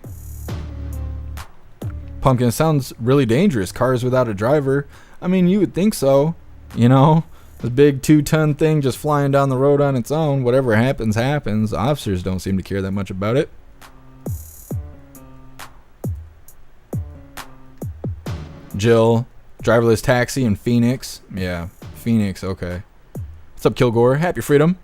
Pumpkin, it sounds really dangerous. Cars without a driver. I mean, you would think so. You know, the big 2-ton thing just flying down the road on its own. Whatever happens, happens. Officers don't seem to care that much about it. Jill, driverless taxi in Phoenix. Yeah, Phoenix, okay. What's up, Kilgore? Happy freedom.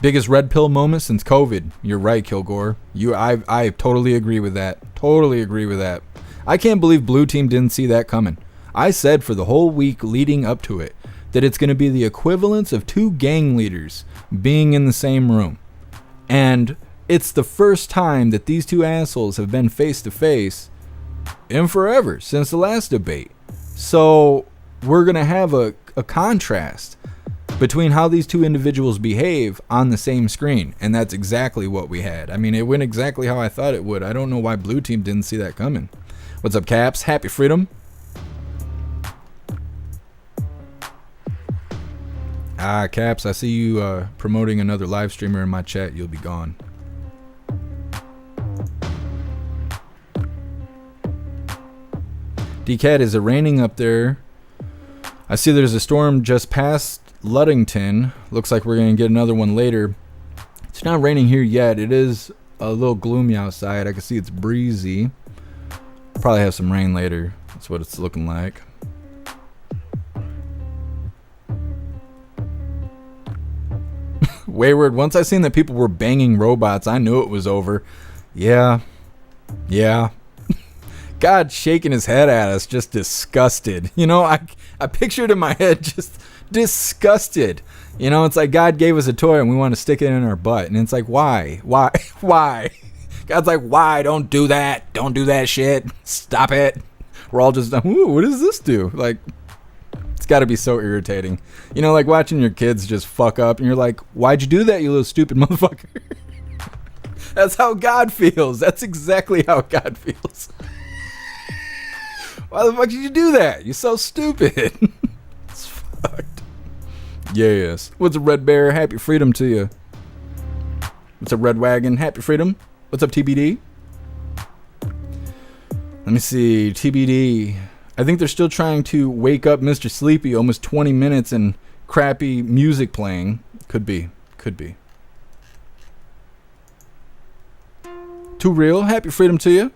Biggest red pill moment since COVID. You're right, Kilgore. I totally agree with that. Totally agree with that. I can't believe Blue Team didn't see that coming. I said for the whole week leading up to it that it's going to be the equivalence of 2 gang leaders being in the same room. And it's the first time that these 2 assholes have been face to face in forever, since the last debate. So we're going to have a contrast between how these 2 individuals behave on the same screen. And that's exactly what we had. I mean, it went exactly how I thought it would. I don't know why Blue Team didn't see that coming. What's up, Caps? Happy freedom. Caps, I see you promoting another live streamer in my chat. You'll be gone. DCAT, is it raining up there? I see there's a storm just past Ludington. Looks like we're going to get another one later. It's not raining here yet. It is a little gloomy outside. I can see it's breezy. Probably have some rain later. That's what it's looking like. Wayward, once I seen that people were banging robots, I knew it was over. Yeah. God shaking his head at us, just disgusted. You know, I pictured in my head just disgusted. You know, it's like God gave us a toy and we want to stick it in our butt. And it's like, why? God's like, why? Don't do that. Don't do that shit. Stop it. We're all just, ooh, what does this do? Like, it's got to be so irritating. You know, like watching your kids just fuck up and you're like, why'd you do that, you little stupid motherfucker? That's how God feels. That's exactly how God feels. Why the fuck did you do that? You're so stupid. It's fucked. Yes. What's up, Red Bear? Happy freedom to you. What's up, Red Wagon? Happy freedom. What's up, TBD? Let me see. TBD. I think they're still trying to wake up Mr. Sleepy. Almost 20 minutes and crappy music playing. Could be. Too real. Happy freedom to you.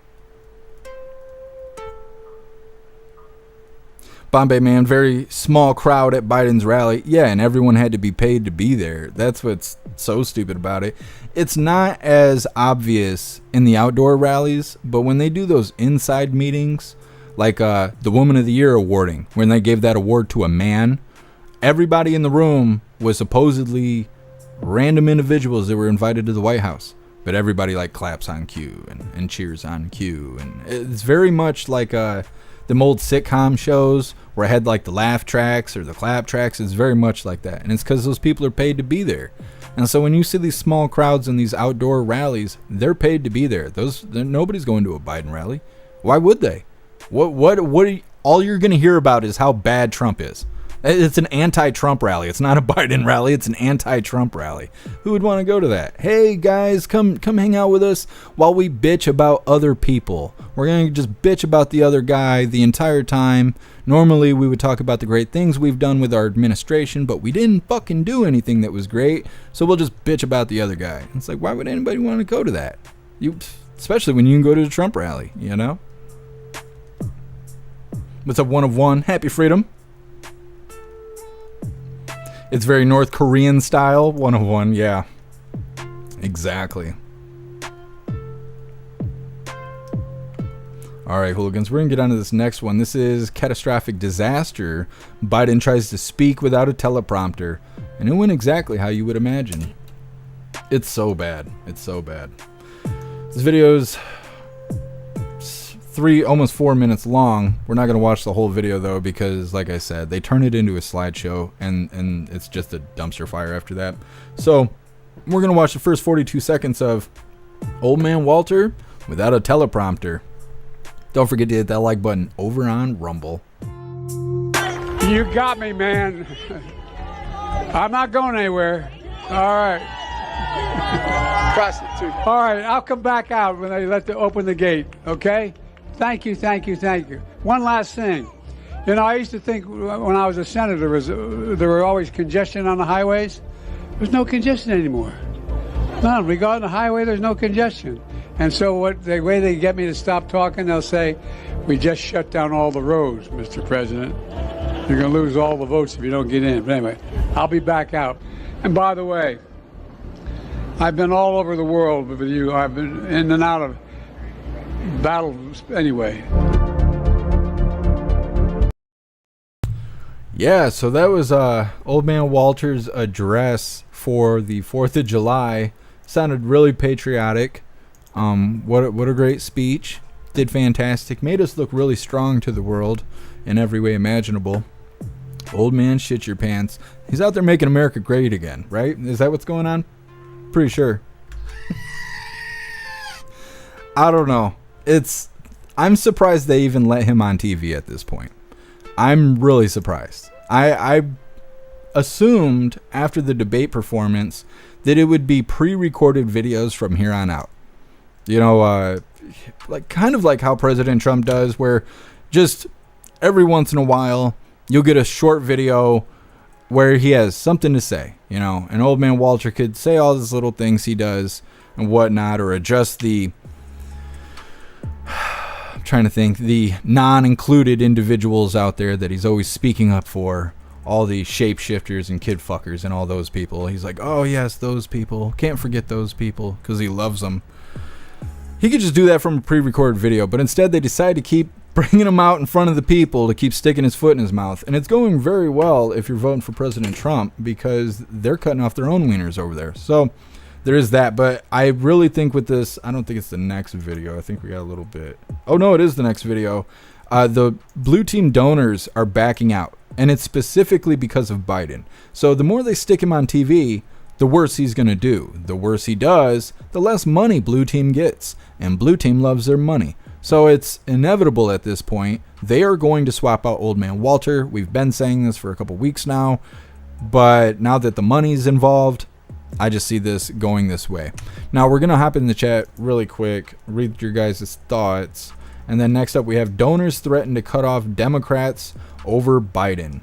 Bombay Man, very small crowd at Biden's rally. Yeah, and everyone had to be paid to be there. That's what's so stupid about it. It's not as obvious in the outdoor rallies, but when they do those inside meetings, like the Woman of the Year awarding, when they gave that award to a man, everybody in the room was supposedly random individuals that were invited to the White House. But everybody like claps on cue and cheers on cue. And it's very much like them old sitcom shows where I had like the laugh tracks or the clap tracks. It's very much like that. And it's because those people are paid to be there. And so when you see these small crowds in these outdoor rallies, they're paid to be there. Nobody's going to a Biden rally. Why would they? All you're going to hear about is how bad Trump is. It's an anti-Trump rally. It's not a Biden rally. It's an anti-Trump rally. Who would want to go to that? Hey guys, come hang out with us while we bitch about other people. We're going to just bitch about the other guy the entire time. Normally we would talk about the great things we've done with our administration, but we didn't fucking do anything that was great. So we'll just bitch about the other guy. It's like, why would anybody want to go to that? Especially when you can go to the Trump rally, you know? What's up, one of one? Happy freedom. It's very North Korean style. 101, yeah. Exactly. All right, hooligans, we're going to get on to this next one. This is catastrophic disaster. Biden tries to speak without a teleprompter. And it went exactly how you would imagine. It's so bad. It's so bad. This video's almost 4 minutes long. We're not going to watch the whole video, though, because, like I said, they turn it into a slideshow, and it's just a dumpster fire after that. So we're going to watch the first 42 seconds of Old Man Walter without a teleprompter. Don't forget to hit that like button over on Rumble. You got me, man. I'm not going anywhere. All right. Prostitute. All right, I'll come back out when they open the gate, okay? Thank you. One last thing. You know, I used to think when I was a senator, there were always congestion on the highways. There's no congestion anymore. None. Regarding the highway, there's no congestion. And so the way they get me to stop talking, they'll say, we just shut down all the roads, Mr. President. You're going to lose all the votes if you don't get in. But anyway, I'll be back out. And by the way, I've been all over the world with you. I've been in and out of battles anyway. Yeah, so that was Old Man Walter's address for the 4th of July. Sounded really patriotic. What a great speech. Did fantastic. Made us look really strong to the world in every way imaginable. Old man, shit your pants. He's out there making America great again, right? Is that what's going on? Pretty sure. I don't know. I'm surprised they even let him on TV at this point. I'm really surprised. I assumed after the debate performance that it would be pre-recorded videos from here on out. You know, kind of like how President Trump does, where just every once in a while you'll get a short video where he has something to say. You know, and Old Man Walter could say all these little things he does and whatnot, or adjust the I'm trying to think, the non-included individuals out there that he's always speaking up for. All the shapeshifters and kid fuckers and all those people. He's like, oh yes, those people. Can't forget those people, because he loves them. He could just do that from a pre-recorded video, but instead they decide to keep bringing him out in front of the people to keep sticking his foot in his mouth. And it's going very well if you're voting for President Trump, because they're cutting off their own wieners over there. So there is that. But I really think with this, I don't think it's the next video. I think we got a little bit. Oh no, it is the next video. The blue team donors are backing out. And it's specifically because of Biden. So the more they stick him on TV, the worse he's going to do. The worse he does, the less money blue team gets. And blue team loves their money. So it's inevitable at this point. They are going to swap out Old Man Walter. We've been saying this for a couple weeks now. But now that the money's involved, I just see this going this way. Now we're going to hop in the chat really quick. Read your guys' thoughts. And then next up we have donors threaten to cut off Democrats over Biden.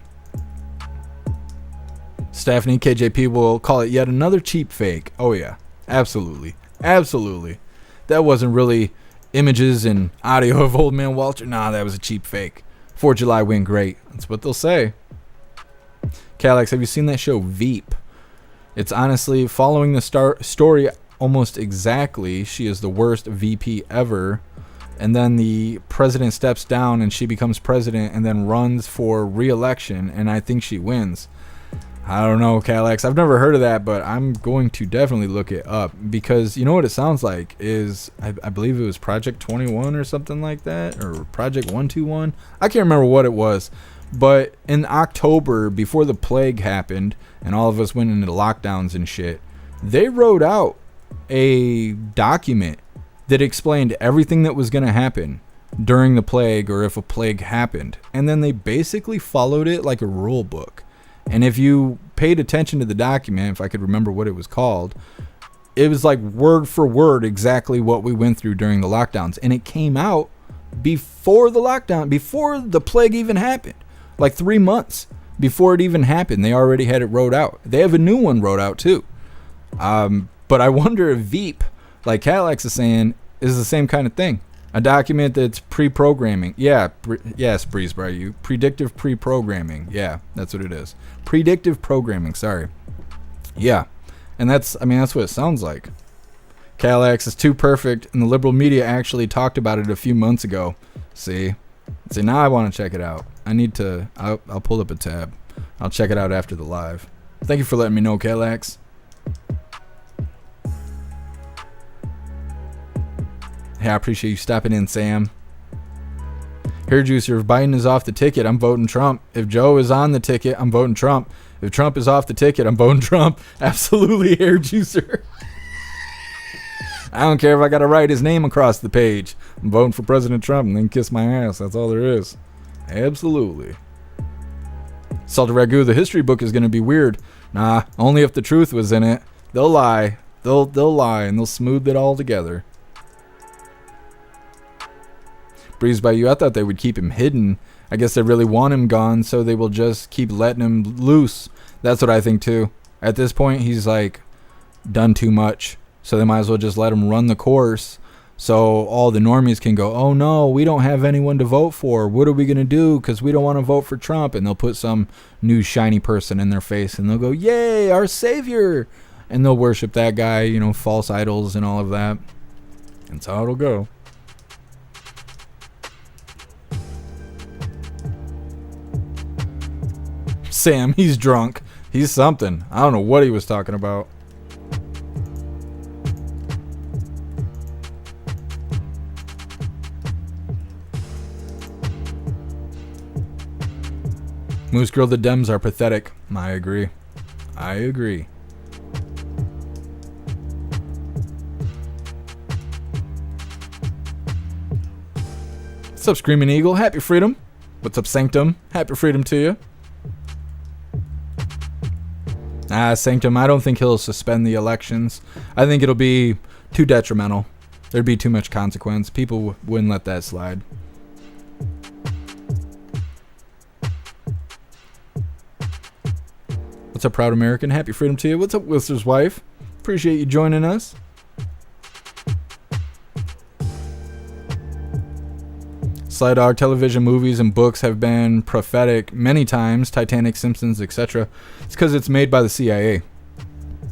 Stephanie, KJP will call it yet another cheap fake. Oh yeah, absolutely. Absolutely. That wasn't really images and audio of Old Man Walter. Nah, that was a cheap fake. 4th of July went great. That's what they'll say. Calex, have you seen that show Veep? It's honestly following the story almost exactly. She is the worst VP ever. And then the president steps down and she becomes president and then runs for re-election, and I think she wins. I don't know, Calex. I've never heard of that, but I'm going to definitely look it up, because you know what it sounds like is, I believe it was Project 21 or something like that, or Project 121. I can't remember what it was, but in October, before the plague happened and all of us went into lockdowns and shit, they wrote out a document that explained everything that was going to happen during the plague, or if a plague happened. And then they basically followed it like a rule book. And if you paid attention to the document, if I could remember what it was called, it was like word for word exactly what we went through during the lockdowns. And it came out before the lockdown, before the plague even happened. Like 3 months before it even happened, they already had it wrote out. They have a new one wrote out too. But I wonder if Veep, like Cadillac is saying, is the same kind of thing. A document that's pre-programming. Yeah, yes, Breeze by you. Predictive pre-programming. Yeah, that's what it is. Predictive programming, sorry. Yeah. And that's what it sounds like. Calax is too perfect, and the liberal media actually talked about it a few months ago. See, now I want to check it out. I'll pull up a tab. I'll check it out after the live. Thank you for letting me know, Calax. Hey, I appreciate you stopping in, Sam. Hair Juicer, if Biden is off the ticket, I'm voting Trump. If Joe is on the ticket, I'm voting Trump. If Trump is off the ticket, I'm voting Trump. Absolutely, Hair Juicer. I don't care if I got to write his name across the page. I'm voting for President Trump and then kiss my ass. That's all there is. Absolutely. Salted Ragu, the history book is going to be weird. Nah, only if the truth was in it. They'll lie. They'll lie and they'll smooth it all together. Breeze by you, I thought they would keep him hidden. I guess they really want him gone, so they will just keep letting him loose. That's what I think too. At this point, he's like done too much. So they might as well just let him run the course so all the normies can go, oh no, we don't have anyone to vote for. What are we going to do? Because we don't want to vote for Trump. And they'll put some new shiny person in their face and they'll go, yay, our savior. And they'll worship that guy, you know, false idols and all of that. That's how it'll go. Sam, he's drunk. He's something. I don't know what he was talking about. Moose Girl, the Dems are pathetic. I agree. What's up, Screaming Eagle? Happy freedom. What's up, Sanctum? Happy freedom to you. Sanctum, I don't think he'll suspend the elections. I think it'll be too detrimental. There'd be too much consequence. People wouldn't let that slide. What's up, Proud American? Happy freedom to you. What's up, Whistler's wife? Appreciate you joining us. Sly Dog, television, movies, and books have been prophetic many times. Titanic, Simpsons, etc. It's because it's made by the CIA.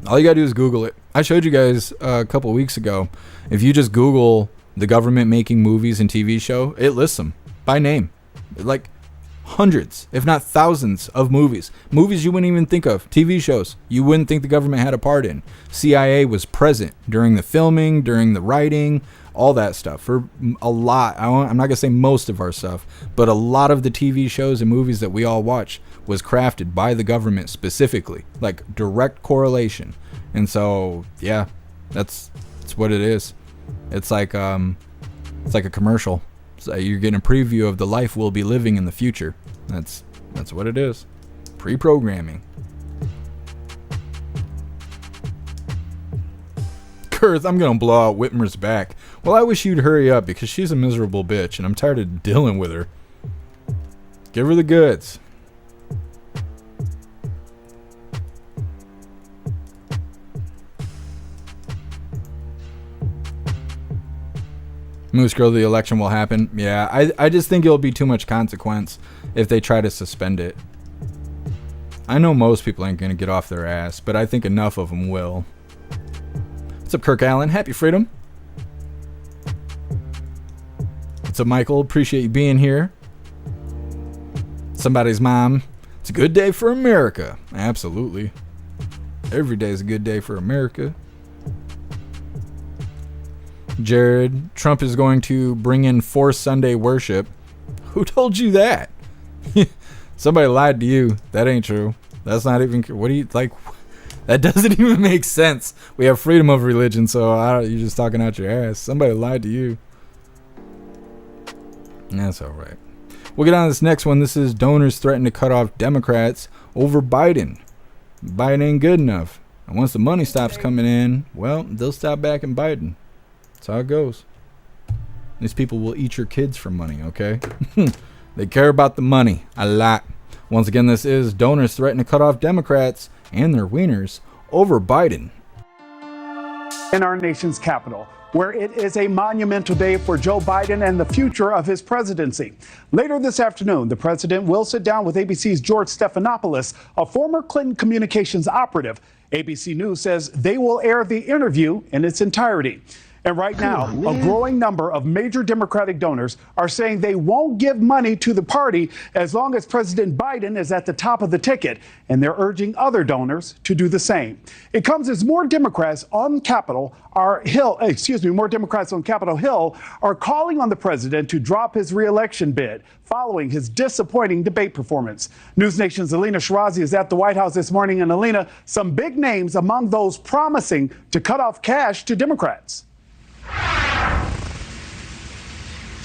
All you gotta do is Google it. I showed you guys a couple weeks ago. If you just Google the government making movies and TV show, it lists them by name. Like hundreds, if not thousands of movies. Movies you wouldn't even think of. TV shows you wouldn't think the government had a part in. CIA was present during the filming, during the writing, all that stuff. For a lot, I'm not going to say most of our stuff, but a lot of the TV shows and movies that we all watch was crafted by the government specifically. Like direct correlation. And so, yeah, that's what it is. It's like a commercial. So you're getting a preview of the life we'll be living in the future. That's what it is. Pre-programming. Kurth, I'm gonna blow out Whitmer's back. Well, I wish you'd hurry up because she's a miserable bitch and I'm tired of dealing with her. Give her the goods. Moose Girl, the election will happen. Yeah, I just think it'll be too much consequence if they try to suspend it. I know most people ain't going to get off their ass, but I think enough of them will. What's up, Kirk Allen? Happy freedom. What's up, Michael? Appreciate you being here. Somebody's mom. It's a good day for America. Absolutely. Every day is a good day for America. Jared, Trump is going to bring in forced Sunday worship. Who told you that? Somebody lied to you. That ain't true. That's not even... What do you... Like... That doesn't even make sense. We have freedom of religion, so you're just talking out your ass. Somebody lied to you. That's alright. We'll get on to this next one. This is donors threaten to cut off Democrats over Biden. Biden ain't good enough. And once the money stops coming in, well, they'll stop backing Biden. That's how it goes. These people will eat your kids for money, okay? They care about the money a lot. Once again, this is donors threaten to cut off Democrats and their wieners over Biden. in our nation's capital, where it is a monumental day for Joe Biden and the future of his presidency. Later this afternoon, the president will sit down with ABC's George Stephanopoulos, a former Clinton communications operative. ABC News says they will air the interview in its entirety. And right now, a growing number of major Democratic donors are saying they won't give money to the party as long as President Biden is at the top of the ticket, and they're urging other donors to do the same. It comes as more Democrats on Capitol Hill are calling on the president to drop his re-election bid following his disappointing debate performance. News Nation's Alina Shirazi is at the White House this morning. And Alina, some big names among those promising to cut off cash to Democrats.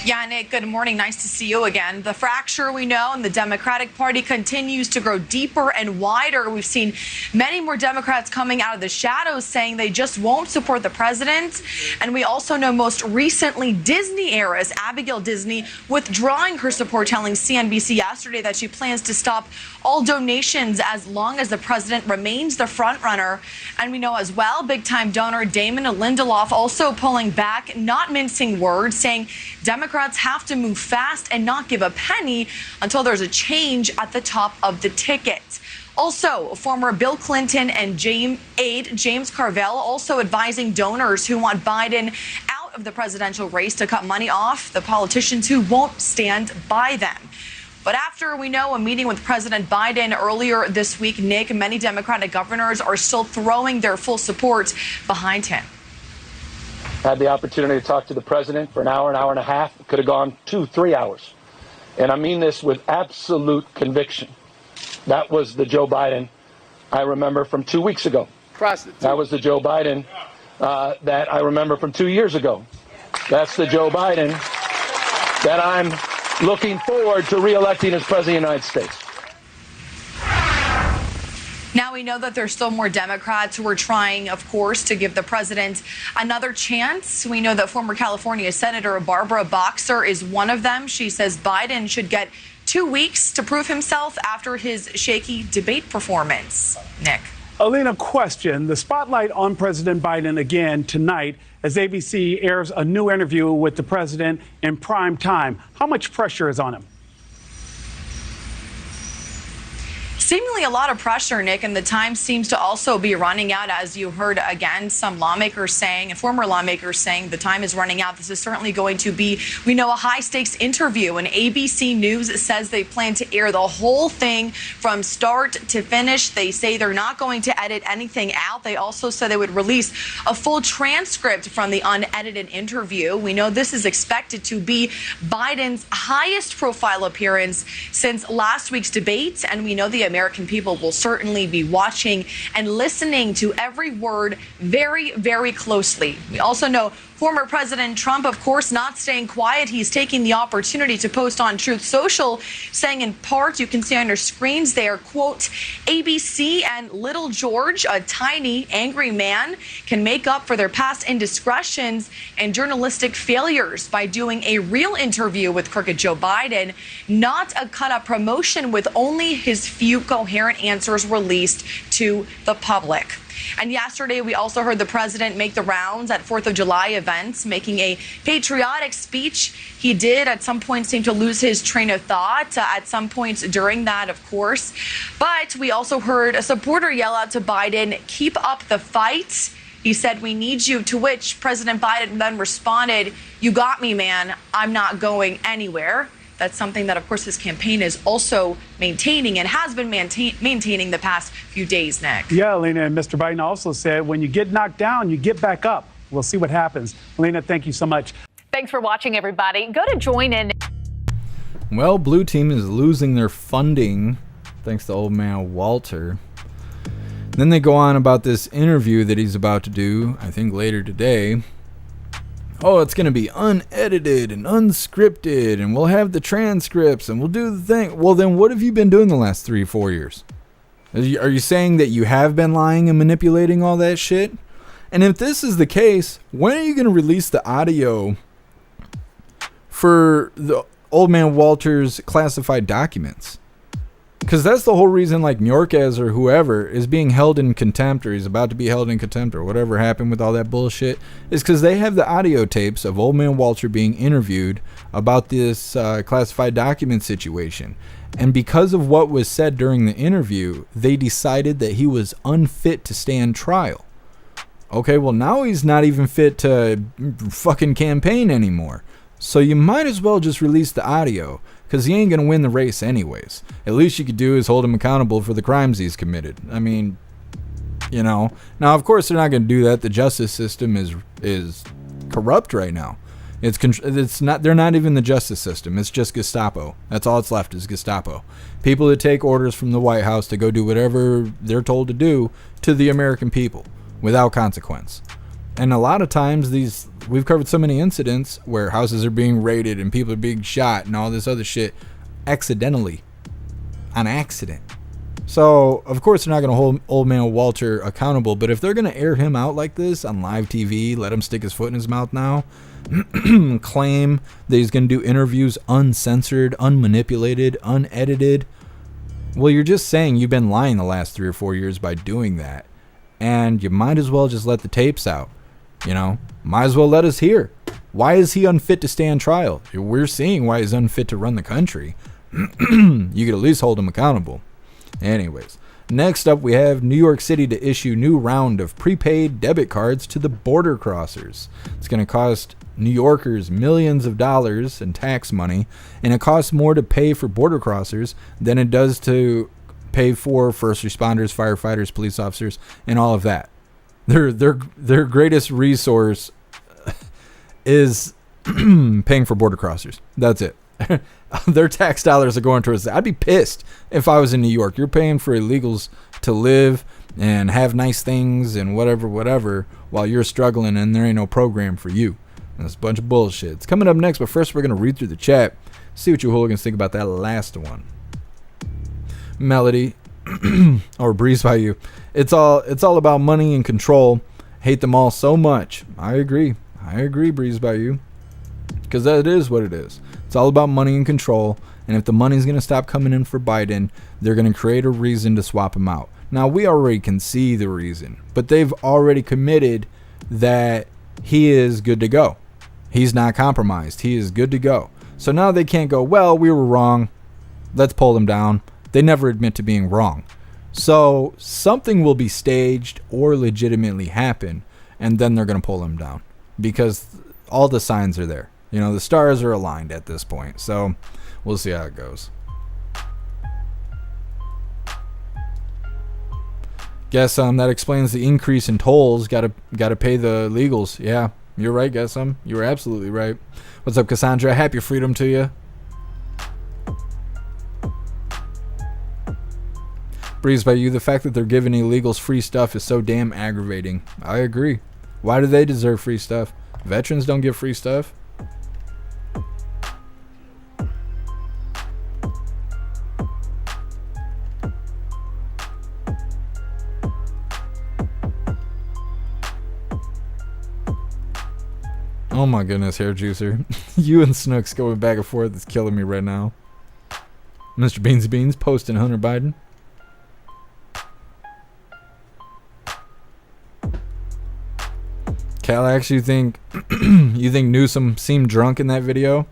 Yeah, Nick, good morning. Nice to see you again. The fracture, we know, in the Democratic Party continues to grow deeper and wider. We've seen many more Democrats coming out of the shadows saying they just won't support the president. And we also know most recently Disney heiress Abigail Disney withdrawing her support, telling CNBC yesterday that she plans to stop all donations as long as the president remains the front runner. And we know as well, big-time donor Damon Lindelof also pulling back, not mincing words, saying Democrats have to move fast and not give a penny until there's a change at the top of the ticket. Also, former Bill Clinton and aide James Carville also advising donors who want Biden out of the presidential race to cut money off the politicians who won't stand by them. But after, we know, a meeting with President Biden earlier this week, Nick, many Democratic governors are still throwing their full support behind him. Had the opportunity to talk to the president for an hour and a half. It could have gone 2-3 hours. And I mean this with absolute conviction. That was the Joe Biden I remember from 2 weeks ago. That was the Joe Biden that I remember from 2 years ago. That's the Joe Biden that I'm looking forward to re-electing as President of the United States. Now we know that there's still more Democrats who are trying, of course, to give the president another chance. We know that former California Senator Barbara Boxer is one of them. She says Biden should get 2 weeks to prove himself after his shaky debate performance. Nick. Alina, question. The spotlight on President Biden again tonight as ABC airs a new interview with the president in prime time. How much pressure is on him? Seemingly a lot of pressure, Nick, and the time seems to also be running out, as you heard again, some lawmakers saying and former lawmakers saying the time is running out. This is certainly going to be, we know, a high-stakes interview, and ABC News says they plan to air the whole thing from start to finish. They say they're not going to edit anything out. They also said they would release a full transcript from the unedited interview. We know this is expected to be Biden's highest profile appearance since last week's debate, and we know the American people will certainly be watching and listening to every word very, very closely. We also know former President Trump, of course, not staying quiet. He's taking the opportunity to post on Truth Social, saying in part, you can see on your screens there, quote, ABC and Little George, a tiny, angry man, can make up for their past indiscretions and journalistic failures by doing a real interview with crooked Joe Biden, not a cut-up promotion with only his few coherent answers released to the public. And yesterday, we also heard the president make the rounds at 4th of July events, making a patriotic speech. He did at some point seem to lose his train of thought at some points during that, of course. But we also heard a supporter yell out to Biden, "Keep up the fight." He said, "We need you," to which President Biden then responded, "You got me, man. I'm not going anywhere." That's something that, of course, his campaign is also maintaining and has been maintaining the past few days, Nick. Yeah, Alina, and Mr. Biden also said, when you get knocked down, you get back up. We'll see what happens. Alina, thank you so much. Thanks for watching, everybody. Go to join in. Well, Blue Team is losing their funding thanks to old man Walter. Then they go on about this interview that he's about to do, I think later today. Oh, it's going to be unedited and unscripted, and we'll have the transcripts, and we'll do the thing. Well, then what have you been doing the last 3-4 years? Are you saying that you have been lying and manipulating all that shit? And if this is the case, when are you going to release the audio for the old man Walter's classified documents? Because that's the whole reason, like, Yorquez or whoever is being held in contempt, or he's about to be held in contempt, or whatever happened with all that bullshit, is because they have the audio tapes of Old Man Walter being interviewed about this classified document situation. And because of what was said during the interview, they decided that he was unfit to stand trial. Okay, well, now he's not even fit to fucking campaign anymore. So you might as well just release the audio, because he ain't going to win the race anyways. At least you could do is hold him accountable for the crimes he's committed. I mean, you know. Now, of course, they're not going to do that. The justice system is corrupt right now. It's not. They're not even the justice system. It's just Gestapo. That's all it's left is Gestapo. People that take orders from the White House to go do whatever they're told to do to the American people without consequence. And a lot of times we've covered so many incidents where houses are being raided and people are being shot and all this other shit accidentally, on accident. So, of course, they're not going to hold Old Man Walter accountable, but if they're going to air him out like this on live TV, let him stick his foot in his mouth now, claim that he's going to do interviews uncensored, unmanipulated, unedited, well, you're just saying you've been lying the last 3 or 4 years by doing that. And you might as well just let the tapes out. You know, might as well let us hear. Why is he unfit to stand trial? We're seeing why he's unfit to run the country. You could at least hold him accountable. Anyways, next up we have New York City to issue new round of prepaid debit cards to the border crossers. It's going to cost New Yorkers millions of dollars in tax money, and it costs more to pay for border crossers than it does to pay for first responders, firefighters, police officers, and all of that. Their greatest resource is paying for border crossers. That's it. Their tax dollars are going towards that. I'd be pissed if I was in New York. You're paying for illegals to live and have nice things and whatever, while you're struggling and there ain't no program for you. That's a bunch of bullshit. It's coming up next, but first we're going to read through the chat, see what you hooligans think about that last one. Melody or Breeze by You. It's all about money and control. Hate them all so much. I agree, Breeze by You, because that is what it is. It's all about money and control, and if the money's going to stop coming in for Biden, they're going to create a reason to swap him out. Now, we already can see the reason, but they've already committed that he is good to go. He's not compromised. He is good to go. So now they can't go, well, we were wrong, let's pull him down. They never admit to being wrong. So something will be staged or legitimately happen, and then they're going to pull him down because all the signs are there. You know, the stars are aligned at this point. So we'll see how it goes. Guess that explains the increase in tolls. Got to pay the legals. Yeah, you're right, Guess you were absolutely right. What's up, Cassandra? Happy freedom to you. Breeze by You, the fact that they're giving illegals free stuff is so damn aggravating. I agree. Why do they deserve free stuff? Veterans don't get free stuff. Oh my goodness, hair juicer. You and Snooks going back and forth is killing me right now. Mr. Beansy Beans posting Hunter Biden. Calax, you think Newsom seemed drunk in that video?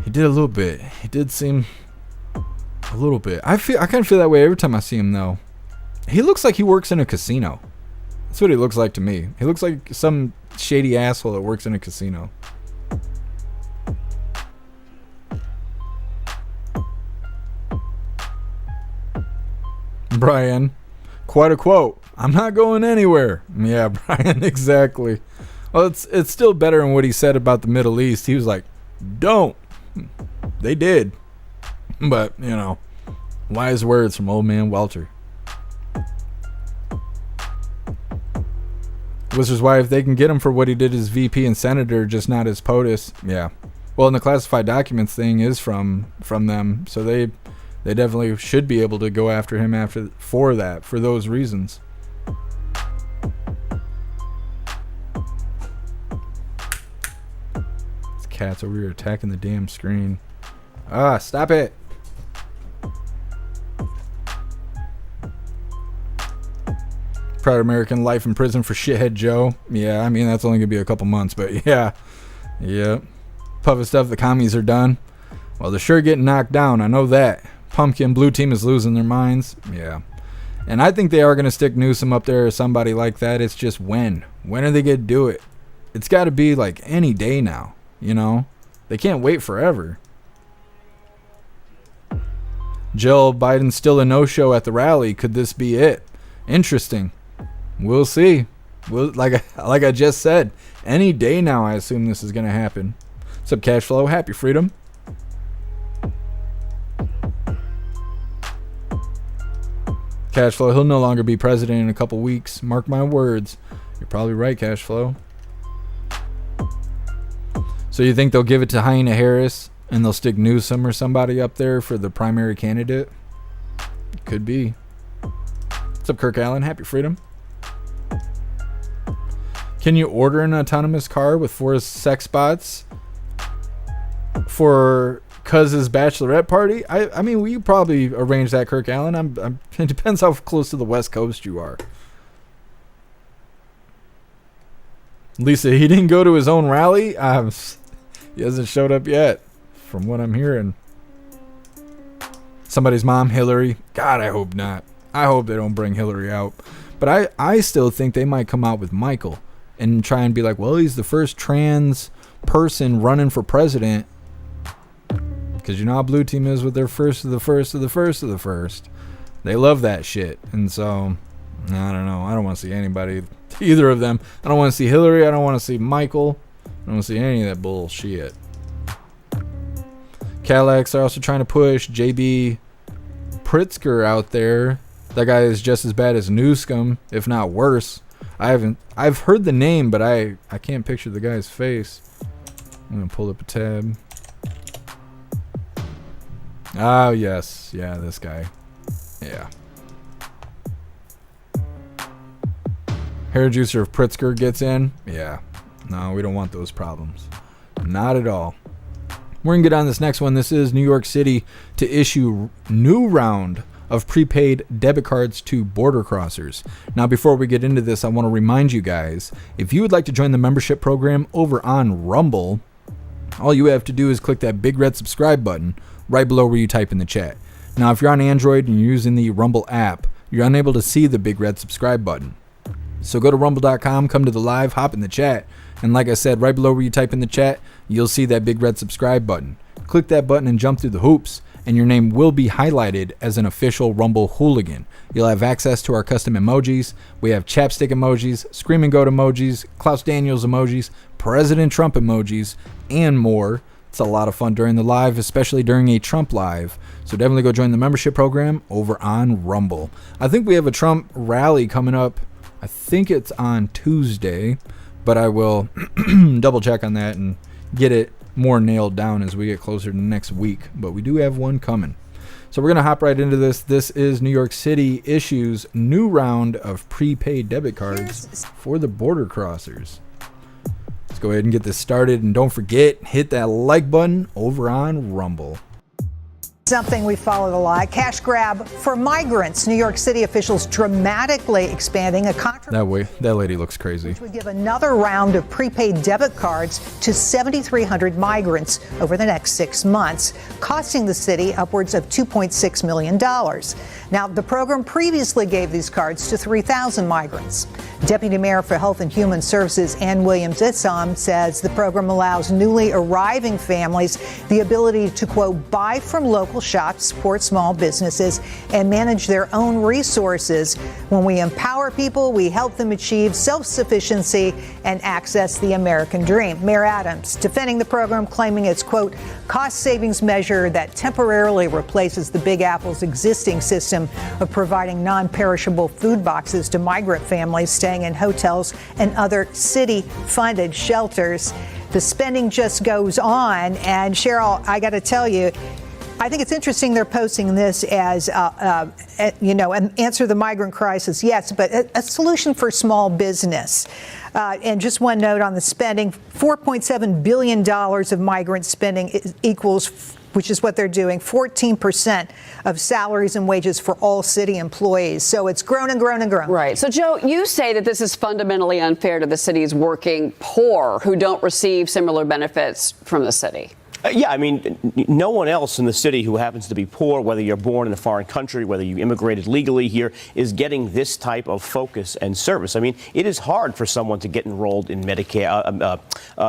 He did a little bit. He did seem a little bit. I kind of feel that way every time I see him though. He looks like he works in a casino. That's what he looks like to me. He looks like some shady asshole that works in a casino. Brian, quite a quote. I'm not going anywhere. Yeah, Brian, exactly. Well, it's still better than what he said about the Middle East. He was like, don't. They did. But, you know, wise words from Old Man Walter. Which is why if they can get him for what he did as VP and senator, just not as POTUS, yeah. Well, and the classified documents thing is from them, so they definitely should be able to go after him for those reasons. These cats over here attacking the damn screen. Ah, stop it. Proud American, life in prison for shithead Joe. Yeah, I mean, that's only going to be a couple months, but yeah. Yep. Puffin stuff, the commies are done. Well, they're sure getting knocked down. I know that. Pumpkin, blue team is losing their minds. Yeah. And I think they are going to stick Newsom up there or somebody like that. It's just when. When are they going to do it? It's got to be like any day now, you know? They can't wait forever. Jill Biden's still a no-show at the rally. Could this be it? Interesting. We'll see. Like I just said, any day now I assume this is going to happen. What's up, Cashflow? Happy Freedom. Cashflow, he'll no longer be president in a couple weeks. Mark my words. You're probably right, Cashflow. So you think they'll give it to Hyena Harris and they'll stick Newsom or somebody up there for the primary candidate? Could be. What's up, Kirk Allen? Happy Freedom. Can you order an autonomous car with 4 sex spots for Cuz's bachelorette party? I mean, we probably arrange that, Kirk Allen. It depends how close to the West Coast you are. Lisa, he didn't go to his own rally? He hasn't showed up yet, from what I'm hearing. Somebody's mom, Hillary. God, I hope not. I hope they don't bring Hillary out. But I still think they might come out with Michael and try and be like, well, he's the first trans person running for president. Because you know how blue team is with their first of the first of the first of the first. They love that shit. And so, I don't know. I don't want to see anybody, either of them. I don't want to see Hillary. I don't want to see Michael. I don't want to see any of that bullshit. Cadillacs are also trying to push JB Pritzker out there. That guy is just as bad as Newsom, if not worse. I've heard the name, but I can't picture the guy's face. I'm gonna pull up a tab. Oh yes, yeah, this guy. Yeah. Hair juicer if Pritzker gets in. Yeah. No, we don't want those problems. Not at all. We're going to get on this next one. This is New York City to issue new round of prepaid debit cards to border crossers. Now, before we get into this, I want to remind you guys, if you would like to join the membership program over on Rumble, all you have to do is click that big red subscribe button right below where you type in the chat. Now, if you're on Android and you're using the Rumble app, you're unable to see the big red subscribe button. So go to rumble.com, come to the live, hop in the chat, and like I said, right below where you type in the chat, you'll see that big red subscribe button. Click that button and jump through the hoops, and your name will be highlighted as an official Rumble hooligan. You'll have access to our custom emojis. We have chapstick emojis, screaming goat emojis, Klaus Daniels emojis, President Trump emojis, and more. It's a lot of fun during the live, especially during a Trump live. So definitely go join the membership program over on Rumble. I think we have a Trump rally coming up. I think it's on Tuesday, but I will double check on that and get it more nailed down as we get closer to next week. But we do have one coming. So we're going to hop right into this. This is New York City issues new round of prepaid debit cards for the border crossers. Let's go ahead and get this started. And don't forget, hit that like button over on Rumble. Something we followed a lot. Cash grab for migrants. New York City officials dramatically expanding a contract. That lady looks crazy. Which would give another round of prepaid debit cards to 7,300 migrants over the next 6 months, costing the city upwards of $2.6 million. Now, the program previously gave these cards to 3,000 migrants. Deputy Mayor for Health and Human Services Ann Williams-Issam says the program allows newly arriving families the ability to, quote, buy from local shops, support small businesses, and manage their own resources. When we empower people, we help them achieve self-sufficiency and access the American dream. Mayor Adams defending the program, claiming it's, quote, cost savings measure that temporarily replaces the Big Apple's existing system of providing non-perishable food boxes to migrant families staying in hotels and other city-funded shelters. The spending just goes on. And Cheryl, I got to tell you, I think it's interesting they're posting this as, an answer to the migrant crisis, yes, but a solution for small business. And just one note on the spending, $4.7 billion of migrant spending equals which is what they're doing, 14% of salaries and wages for all city employees. So it's grown and grown and grown. Right. So, Joe, you say that this is fundamentally unfair to the city's working poor who don't receive similar benefits from the city. Yeah, I mean, no one else in the city who happens to be poor, whether you're born in a foreign country, whether you immigrated legally here, is getting this type of focus and service. I mean, it is hard for someone to get enrolled in Medicare,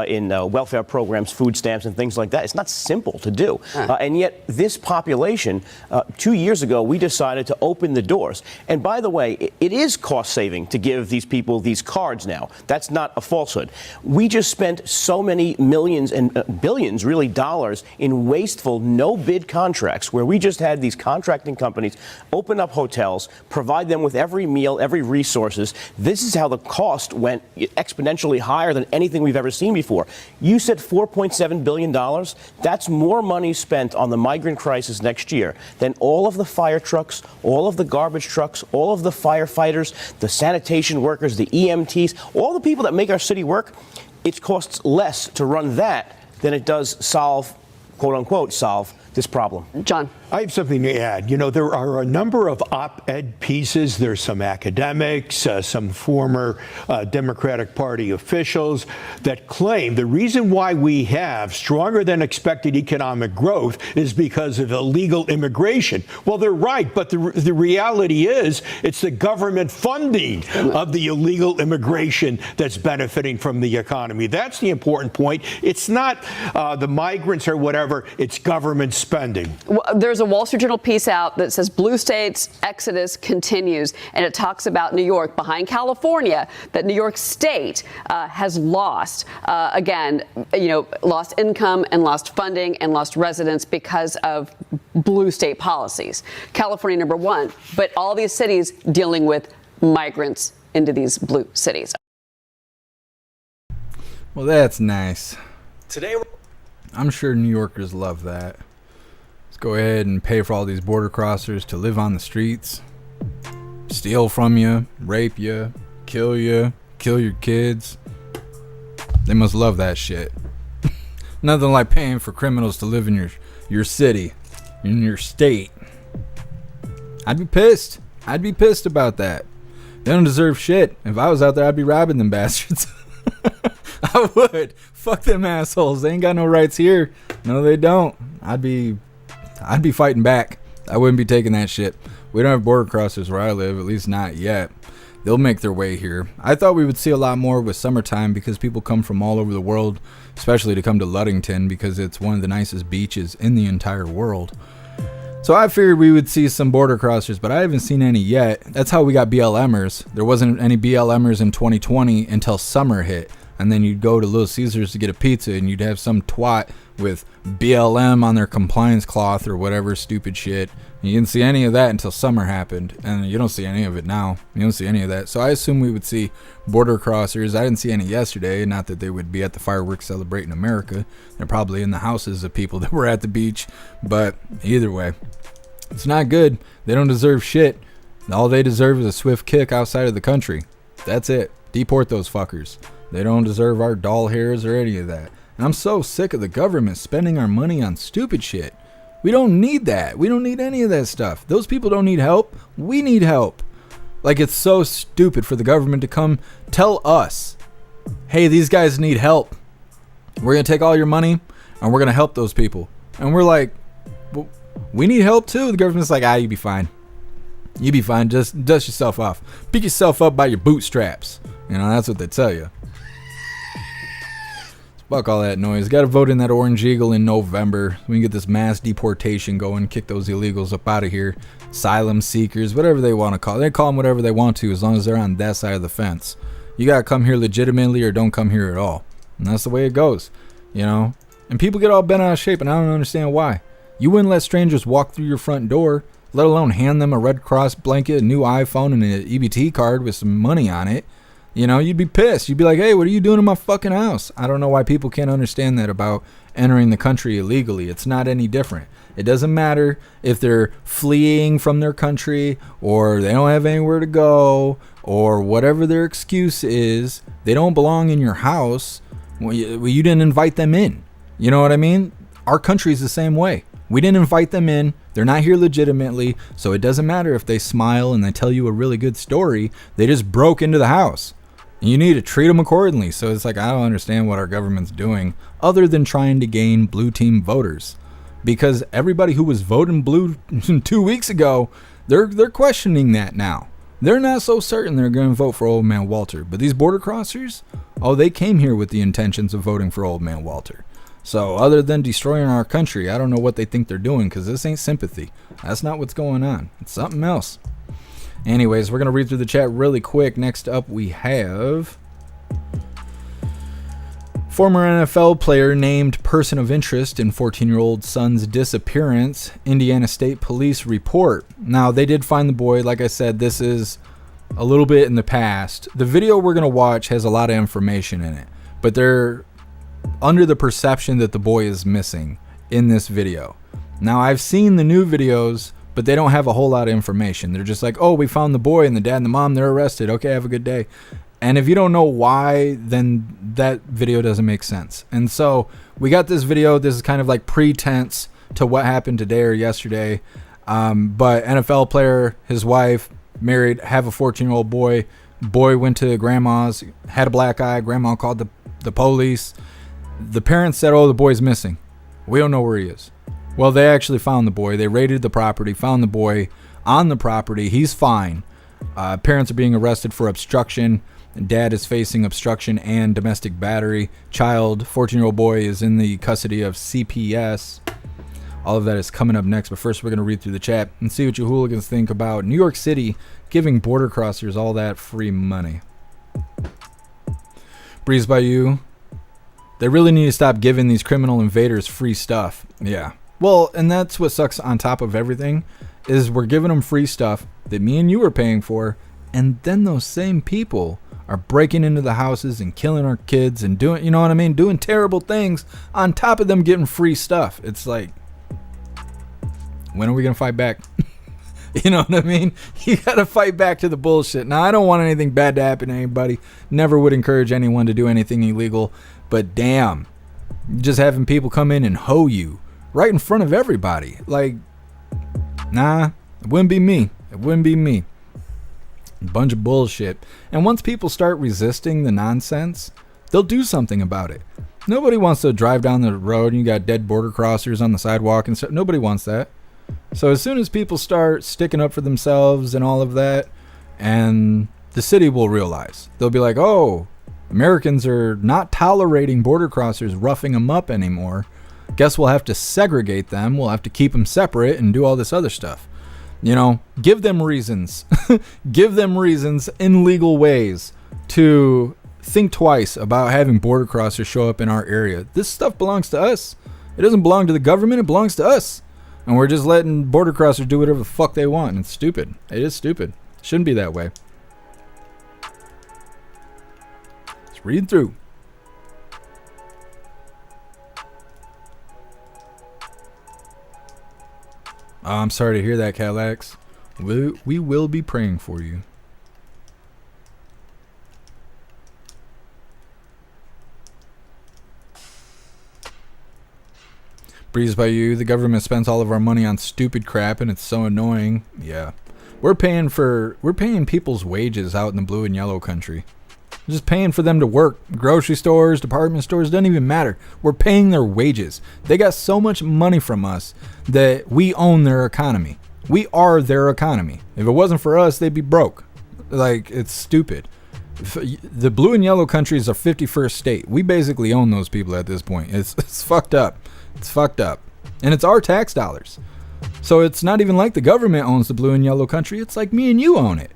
in welfare programs, food stamps, and things like that. It's not simple to do. And yet, this population, 2 years ago, we decided to open the doors. And by the way, it is cost saving to give these people these cards now. That's not a falsehood. We just spent so many millions and billions, really, dollars in wasteful no-bid contracts where we just had these contracting companies open up hotels, provide them with every meal, every resources. This is how the cost went exponentially higher than anything we've ever seen before. You said $4.7 billion. That's more money spent on the migrant crisis next year than all of the fire trucks, all of the garbage trucks, all of the firefighters, the sanitation workers, the EMTs, all the people that make our city work. It costs less to run that than it does solve, quote unquote, solve this problem. John. I have something to add. You know, there are a number of op-ed pieces. There's some academics, some former Democratic Party officials that claim the reason why we have stronger than expected economic growth is because of illegal immigration. Well, they're right, but the reality is it's the government funding of the illegal immigration that's benefiting from the economy. That's the important point. It's not the migrants or whatever. It's government spending. Well, there's a Wall Street Journal piece out that says blue states exodus continues, and it talks about New York behind California, that New York State has lost, lost income and lost funding and lost residents because of blue state policies. California, number one, but all these cities dealing with migrants into these blue cities. Well, that's nice. Today, I'm sure New Yorkers love that. Let's go ahead and pay for all these border crossers to live on the streets, steal from you, rape you, kill your kids. They must love that shit. Nothing like paying for criminals to live in your city, in your state. I'd be pissed. I'd be pissed about that. They don't deserve shit. If I was out there, I'd be robbing them bastards. I would. Fuck them assholes. They ain't got no rights here. No, they don't. I'd be fighting back. I wouldn't be taking that shit. We don't have border crossers where I live, at least not yet. They'll make their way here. I thought we would see a lot more with summertime because people come from all over the world, especially to come to Ludington because it's one of the nicest beaches in the entire world. So I figured we would see some border crossers, but I haven't seen any yet. That's how we got BLMers. There wasn't any BLMers in 2020 until summer hit. And then you'd go to Little Caesars to get a pizza and you'd have some twat with BLM on their compliance cloth or whatever stupid shit. And you didn't see any of that until summer happened. And you don't see any of it now. You don't see any of that. So I assume we would see border crossers. I didn't see any yesterday. Not that they would be at the fireworks celebrating America. They're probably in the houses of people that were at the beach. But either way, it's not good. They don't deserve shit. All they deserve is a swift kick outside of the country. That's it. Deport those fuckers. They don't deserve our doll hairs or any of that. And I'm so sick of the government spending our money on stupid shit. We don't need that. We don't need any of that stuff. Those people don't need help. We need help. Like, it's so stupid for the government to come tell us, hey, these guys need help. We're going to take all your money and we're going to help those people. And we're like, well, we need help too. The government's like, you be fine. You be fine. Just dust yourself off. Pick yourself up by your bootstraps. You know, that's what they tell you. Fuck all that noise. Got to vote in that Orange Eagle in November. We can get this mass deportation going. Kick those illegals up out of here. Asylum seekers, whatever they want to call it. They call them whatever they want to as long as they're on that side of the fence. You got to come here legitimately or don't come here at all. And that's the way it goes. You know? And people get all bent out of shape and I don't understand why. You wouldn't let strangers walk through your front door, let alone hand them a Red Cross blanket, a new iPhone, and an EBT card with some money on it. You know, you'd be pissed. You'd be like, hey, what are you doing in my fucking house? I don't know why people can't understand that about entering the country illegally. It's not any different. It doesn't matter if they're fleeing from their country or they don't have anywhere to go or whatever their excuse is. They don't belong in your house. Well, you didn't invite them in. You know what I mean? Our country's the same way. We didn't invite them in. They're not here legitimately, so it doesn't matter if they smile and they tell you a really good story. They just broke into the house. You need to treat them accordingly. So it's like, I don't understand what our government's doing other than trying to gain blue team voters. Because everybody who was voting blue 2 weeks ago, they're questioning that now. They're not so certain they're going to vote for Old Man Walter. But these border crossers, oh, they came here with the intentions of voting for Old Man Walter. So other than destroying our country, I don't know what they think they're doing, because this ain't sympathy. That's not what's going on. It's something else. Anyways, we're going to read through the chat really quick. Next up, we have former NFL player named person of interest in 14-year-old son's disappearance. Indiana State Police report. Now, they did find the boy. Like I said, this is a little bit in the past. The video we're going to watch has a lot of information in it, but they're under the perception that the boy is missing in this video. Now, I've seen the new videos, but they don't have a whole lot of information. They're just like, oh, we found the boy and the dad and the mom, they're arrested. Okay, have a good day. And if you don't know why, then that video doesn't make sense. And so we got this video. This is kind of like pretense to what happened today or yesterday. But NFL player, his wife, married, have a 14-year-old boy. Boy went to grandma's, had a black eye. Grandma called the police. The parents said, oh, the boy's missing. We don't know where he is. Well, they actually found the boy. They raided the property, found the boy on the property. He's fine. Parents are being arrested for obstruction. Dad is facing obstruction and domestic battery. Child, 14-year-old boy, is in the custody of CPS. All of that is coming up next. But first, we're going to read through the chat and see what you hooligans think about New York City giving border crossers all that free money. Breeze by you. They really need to stop giving these criminal invaders free stuff. Yeah. Well, and that's what sucks on top of everything, is we're giving them free stuff that me and you are paying for, and then those same people are breaking into the houses and killing our kids and doing, you know what I mean, doing terrible things on top of them getting free stuff. It's like, when are we going to fight back? You know what I mean? You got to fight back to the bullshit. Now, I don't want anything bad to happen to anybody. Never would encourage anyone to do anything illegal. But damn, just having people come in and hoe you right in front of everybody. Like, nah, it wouldn't be me. It wouldn't be me. A bunch of bullshit. And once people start resisting the nonsense, they'll do something about it. Nobody wants to drive down the road and you got dead border crossers on the sidewalk and stuff. Nobody wants that. So as soon as people start sticking up for themselves and all of that, and the city will realize, they'll be like, oh, Americans are not tolerating border crossers roughing them up anymore. Guess we'll have to segregate them. We'll have to keep them separate and do all this other stuff. You know, give them reasons. Give them reasons in legal ways to think twice about having border crossers show up in our area. This stuff belongs to us. It doesn't belong to the government. It belongs to us. And we're just letting border crossers do whatever the fuck they want. And it's stupid. It is stupid. It shouldn't be that way. Let's read through. Oh, I'm sorry to hear that, Calax. We will be praying for you. Breeze by you. The government spends all of our money on stupid crap, and it's so annoying. Yeah, we're paying people's wages out in the blue and yellow country. We're just paying for them to work. Grocery stores, department stores, doesn't even matter. We're paying their wages. They got so much money from us that we own their economy. We are their economy. If it wasn't for us, they'd be broke. Like, it's stupid. The blue and yellow country is our 51st state. We basically own those people at this point. It's fucked up. It's fucked up. And it's our tax dollars. So it's not even like the government owns the blue and yellow country. It's like me and you own it.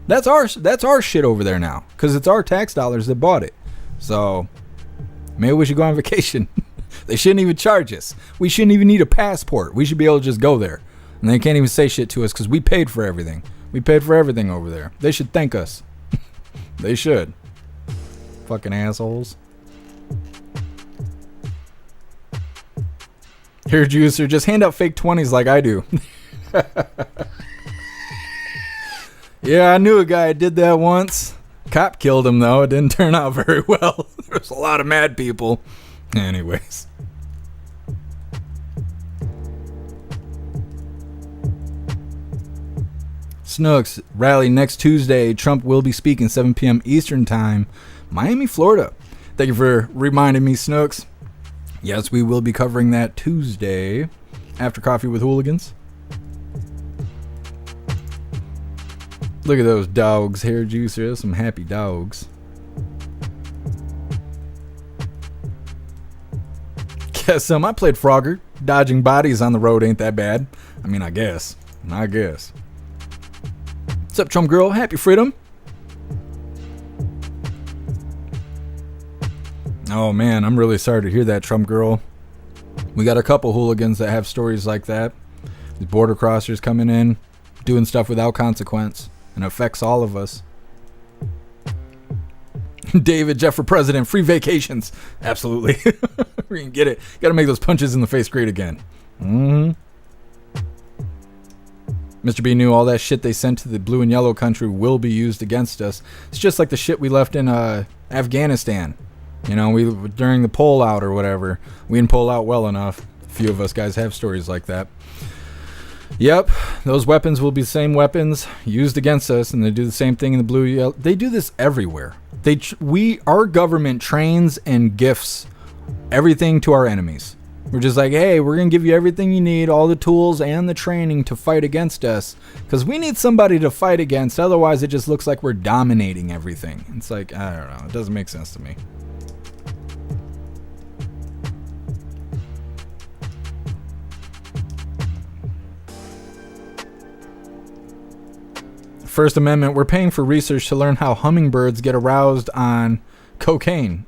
That's our shit over there now, because it's our tax dollars that bought it. So maybe we should go on vacation. They shouldn't even charge us. We shouldn't even need a passport. We should be able to just go there. And they can't even say shit to us because we paid for everything. We paid for everything over there. They should thank us. They should. Fucking assholes. Here, Juicer, just hand out fake 20s like I do. Yeah, I knew a guy did that once. Cop killed him, though. It didn't turn out very well. There's a lot of mad people. Anyways. Snooks, rally next Tuesday. Trump will be speaking 7 p.m. Eastern Time, Miami, Florida. Thank you for reminding me, Snooks. Yes, we will be covering that Tuesday after Coffee with Hooligans. Look at those dogs, hair juicer. There's some happy dogs. Guess some. I played Frogger. Dodging bodies on the road ain't that bad. I mean, I guess. What's up, Trump girl? Happy freedom. Oh man, I'm really sorry to hear that, Trump girl. We got a couple hooligans that have stories like that. These border crossers coming in, doing stuff without consequence, and affects all of us. David, Jeff for president, free vacations. Absolutely. We can get it. Got to make those punches in the face great again. Mr. B knew all that shit they sent to the blue and yellow country will be used against us. It's just like the shit we left in Afghanistan. You know, we during the pull out or whatever, we didn't pull out well enough. A few of us guys have stories like that. Yep, those weapons will be the same weapons used against us, and they do the same thing in the blue. Yellow. They do this everywhere. Our government trains and gifts everything to our enemies. We're just like, hey, we're gonna give you everything you need, all the tools and the training to fight against us, because we need somebody to fight against. Otherwise, it just looks like we're dominating everything. It's like, I don't know. It doesn't make sense to me. First Amendment, we're paying for research to learn how hummingbirds get aroused on cocaine.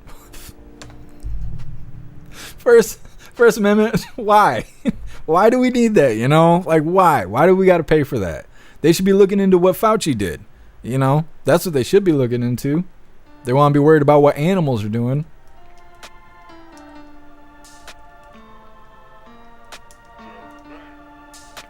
First Amendment, why? Why do we need that, you know? Like, why? Why do we got to pay for that? They should be looking into what Fauci did, you know? That's what they should be looking into. They want to be worried about what animals are doing.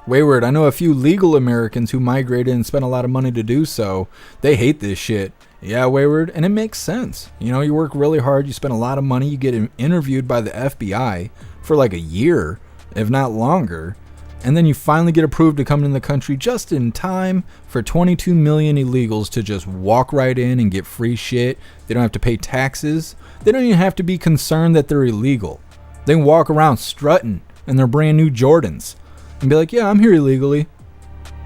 Wayward, I know a few legal Americans who migrated and spent a lot of money to do so. They hate this shit. Yeah, Wayward, and it makes sense. You know, you work really hard, you spend a lot of money, you get interviewed by the FBI for like a year, if not longer, and then you finally get approved to come into the country just in time for 22 million illegals to just walk right in and get free shit. They don't have to pay taxes. They don't even have to be concerned that they're illegal. They can walk around strutting in their brand new Jordans and be like, yeah, I'm here illegally.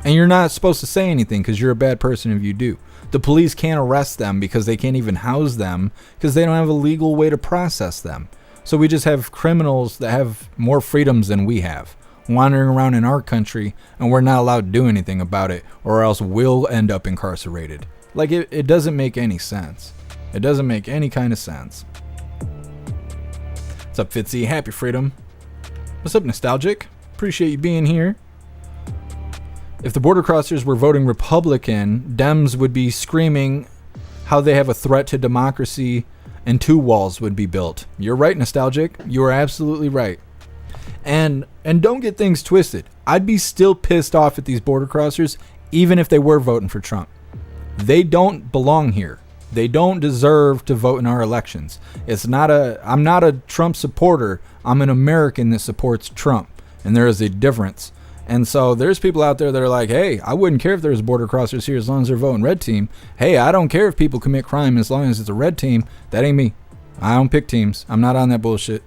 And you're not supposed to say anything because you're a bad person if you do. The police can't arrest them because they can't even house them because they don't have a legal way to process them. So we just have criminals that have more freedoms than we have wandering around in our country, and we're not allowed to do anything about it, or else we'll end up incarcerated. Like, it doesn't make any sense. It doesn't make any kind of sense. What's up, Fitzy? Happy freedom. What's up, Nostalgic? Appreciate you being here. If the border crossers were voting Republican, Dems would be screaming how they have a threat to democracy and 2 walls would be built. You're right, Nostalgic. You are absolutely right. And don't get things twisted. I'd be still pissed off at these border crossers even if they were voting for Trump. They don't belong here. They don't deserve to vote in our elections. I'm not a Trump supporter. I'm an American that supports Trump. And there is a difference. And so there's people out there that are like, hey, I wouldn't care if there's border crossers here as long as they're voting red team. Hey, I don't care if people commit crime as long as it's a red team. That ain't me. I don't pick teams. I'm not on that bullshit.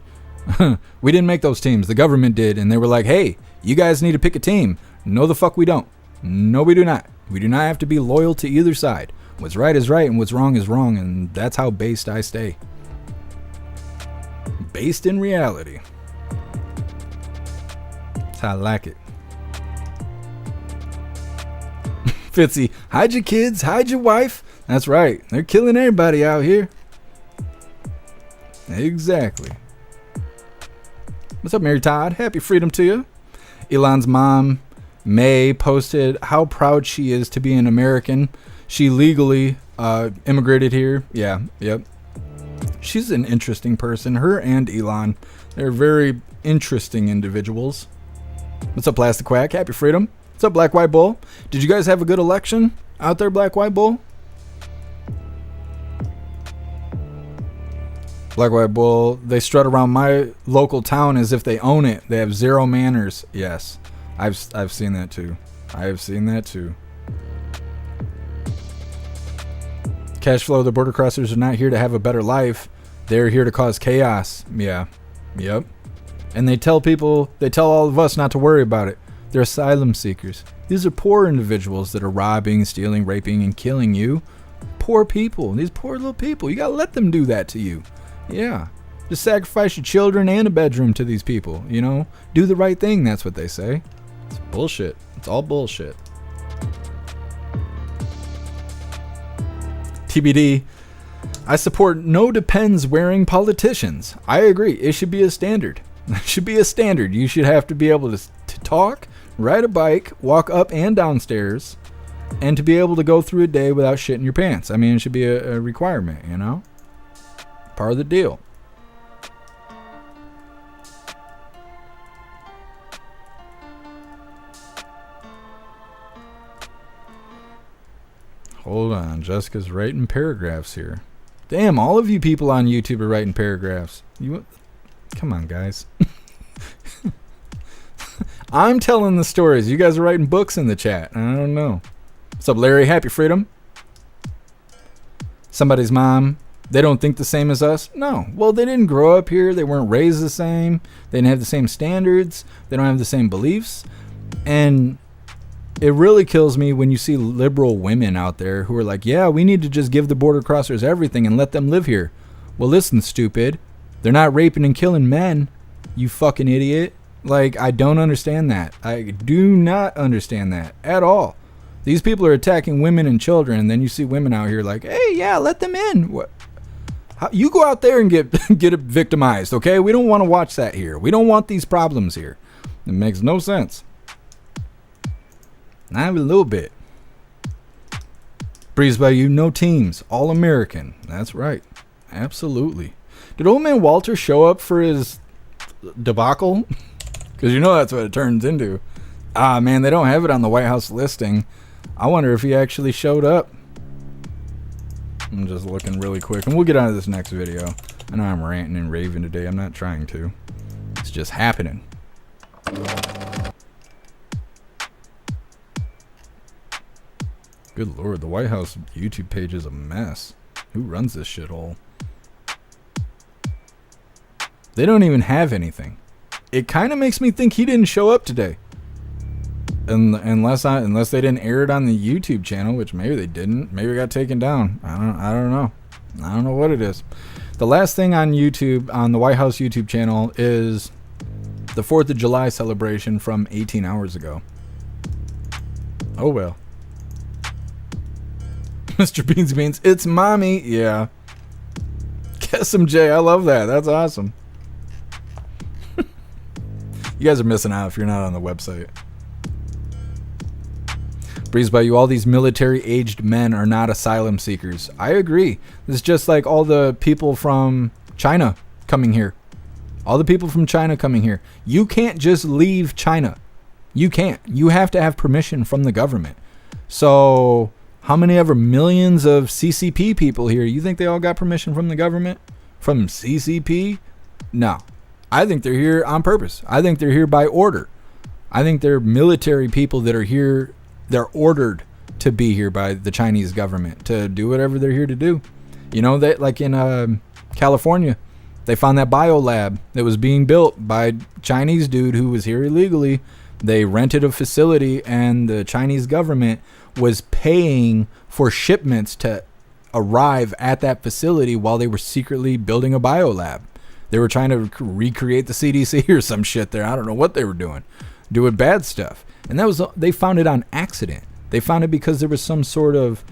We didn't make those teams. The government did. And they were like, hey, you guys need to pick a team. No, the fuck we don't. No, we do not. We do not have to be loyal to either side. What's right is right and what's wrong is wrong. And that's how based I stay. Based in reality. That's how I like it. Fitzy, hide your kids, hide your wife. That's right. They're killing everybody out here. Exactly. What's up, Mary Todd? Happy freedom to you. Elon's mom, May, posted how proud she is to be an American. She legally immigrated here. Yeah, yep. She's an interesting person. Her and Elon. They're very interesting individuals. What's up, Plastic Quack? Happy freedom. What's up, Black White Bull? Did you guys have a good election out there, Black White Bull? Black White Bull, they strut around my local town as if they own it. They have zero manners. Yes, I've seen that too. I have seen that too. Cash flow, the border crossers are not here to have a better life. They're here to cause chaos. Yeah. Yep. And they tell all of us not to worry about it. They're asylum seekers. These are poor individuals that are robbing, stealing, raping, and killing you. Poor people. These poor little people. You gotta let them do that to you. Yeah. Just sacrifice your children and a bedroom to these people, you know? Do the right thing, that's what they say. It's bullshit. It's all bullshit. TBD. I support no depends wearing politicians. I agree. It should be a standard. It should be a standard. You should have to be able to talk, ride a bike, walk up and downstairs, and to be able to go through a day without shitting your pants. I mean, it should be a requirement, you know? Part of the deal. Hold on, Jessica's writing paragraphs here. Damn, all of you people on YouTube are writing paragraphs. Come on, guys. I'm telling the stories. You guys are writing books in the chat. I don't know. What's up, Larry? Happy freedom. Somebody's mom. They don't think the same as us? No. Well, they didn't grow up here. They weren't raised the same. They didn't have the same standards. They don't have the same beliefs. And it really kills me when you see liberal women out there who are like, yeah, we need to just give the border crossers everything and let them live here. Well, listen, stupid. They're not raping and killing men, you fucking idiot. Like, I don't understand that. I do not understand that at all. These people are attacking women and children, and then you see women out here like, hey, yeah, let them in. What? You go out there and get victimized, okay? We don't want to watch that here. We don't want these problems here. It makes no sense. Not even a little bit. Breeze by you, no teams, all American. That's right. Absolutely. Did old man Walter show up for his debacle? Because you know that's what it turns into. Ah, man, they don't have it on the White House listing. I wonder if he actually showed up. I'm just looking really quick, and we'll get on to this next video. I know I'm ranting and raving today. I'm not trying to. It's just happening. Good lord, the White House YouTube page is a mess. Who runs this shithole? They don't even have anything. It kind of makes me think he didn't show up today. Unless they didn't air it on the YouTube channel, which maybe they didn't. Maybe it got taken down. I don't know. I don't know what it is. The last thing on YouTube, on the White House YouTube channel, is the 4th of July celebration from 18 hours ago. Oh well. Mr. Beans Beans, it's mommy. Yeah. Guess him, Jay. I love that. That's awesome. You guys are missing out if you're not on the website. Breeze by you, all these military-aged men are not asylum seekers. I agree. This is just like all the people from China coming here. All the people from China coming here. You can't just leave China. You can't. You have to have permission from the government. So how many ever millions of CCP people here? You think they all got permission from the government? From CCP? No. I think they're here on purpose. I think they're here by order. I think they're military people that are here. They're ordered to be here by the Chinese government to do whatever they're here to do. You know, that like in California, they found that bio lab that was being built by Chinese dude who was here illegally. They rented a facility, and the Chinese government was paying for shipments to arrive at that facility while they were secretly building a bio lab. They were trying to recreate the CDC or some shit there. I don't know what they were doing bad stuff. And that was, they found it on accident. They found it because there was some sort of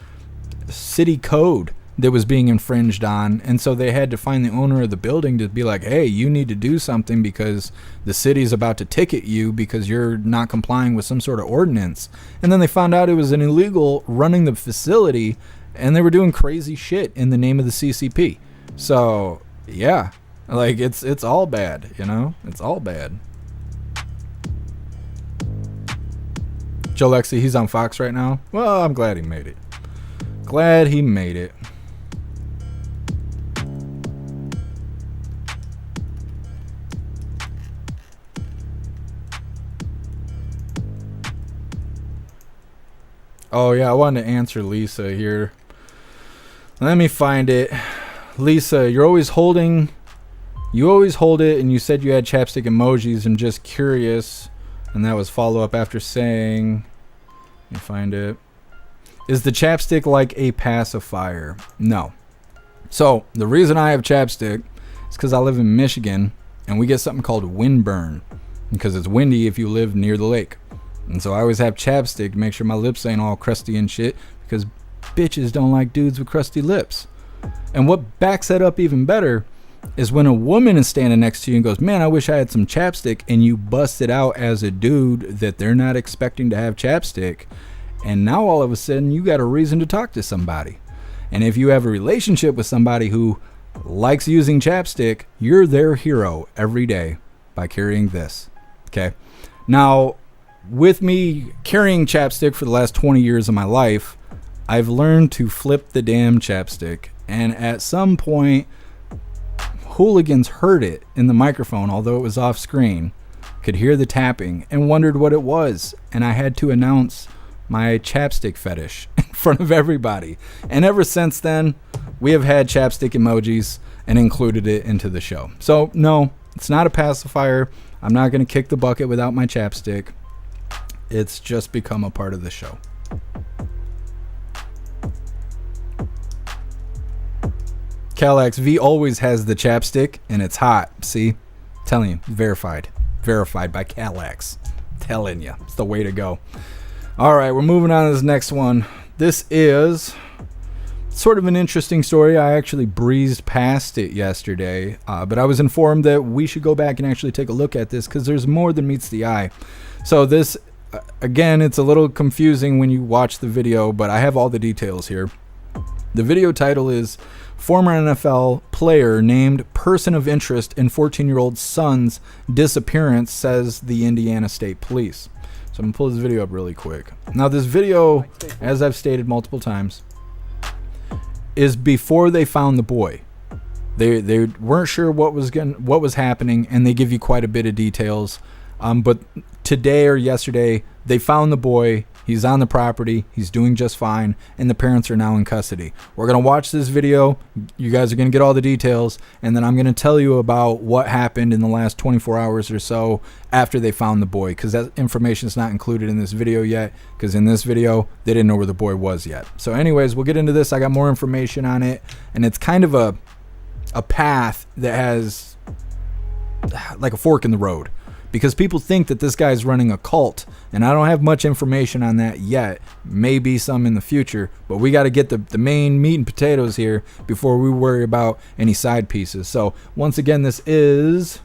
city code that was being infringed on. And so they had to find the owner of the building to be like, hey, you need to do something because the city's about to ticket you because you're not complying with some sort of ordinance. And then they found out it was an illegal running the facility, and they were doing crazy shit in the name of the CCP. So, yeah. Like, it's all bad, you know? It's all bad. Joe Lexi, he's on Fox right now. Well, I'm glad he made it. Glad he made it. Oh, yeah, I wanted to answer Lisa here. Let me find it. Lisa, you always hold it, and you said you had chapstick emojis. I'm just curious. And that was follow-up after saying, let me find it. Is the chapstick like a pacifier? No. So, the reason I have chapstick is because I live in Michigan, and we get something called windburn, because it's windy if you live near the lake. And so I always have chapstick to make sure my lips ain't all crusty and shit, because bitches don't like dudes with crusty lips. And what backs that up even better is when a woman is standing next to you and goes, man, I wish I had some chapstick, and you bust it out as a dude that they're not expecting to have chapstick, and now all of a sudden you got a reason to talk to somebody. And if you have a relationship with somebody who likes using chapstick, you're their hero every day by carrying this. Okay. Now, with me carrying chapstick for the last 20 years of my life, I've learned to flip the damn chapstick. And at some point, Hooligans heard it in the microphone, although it was off screen, could hear the tapping, and wondered what it was. And I had to announce my chapstick fetish in front of everybody. And ever since then, we have had chapstick emojis and included it into the show. So, no, it's not a pacifier. I'm not going to kick the bucket without my chapstick. It's just become a part of the show. Calax V always has the chapstick, and it's hot. See? Telling you. Verified. Verified by Calax. Telling you. It's the way to go. All right, we're moving on to this next one. This is sort of an interesting story. I actually breezed past it yesterday, but I was informed that we should go back and actually take a look at this because there's more than meets the eye. So this, again, it's a little confusing when you watch the video, but I have all the details here. The video title is Former NFL Player Named Person of Interest in 14-Year-Old Son's Disappearance, says the Indiana State Police. So I'm going to pull this video up really quick. Now this video, as I've stated multiple times, is before they found the boy. They weren't sure what was happening, and they give you quite a bit of details. But today or yesterday, they found the boy. He's on the property. He's doing just fine, and the parents are now in custody. We're going to watch this video. You guys are going to get all the details, and then I'm going to tell you about what happened in the last 24 hours or so after they found the boy, because that information is not included in this video yet, because in this video, they didn't know where the boy was yet. So anyways, we'll get into this. I got more information on it, and it's kind of a path that has like a fork in the road, because people think that this guy's running a cult, and I don't have much information on that yet. Maybe some in the future, but we got to get the main meat and potatoes here before we worry about any side pieces. So once again, this is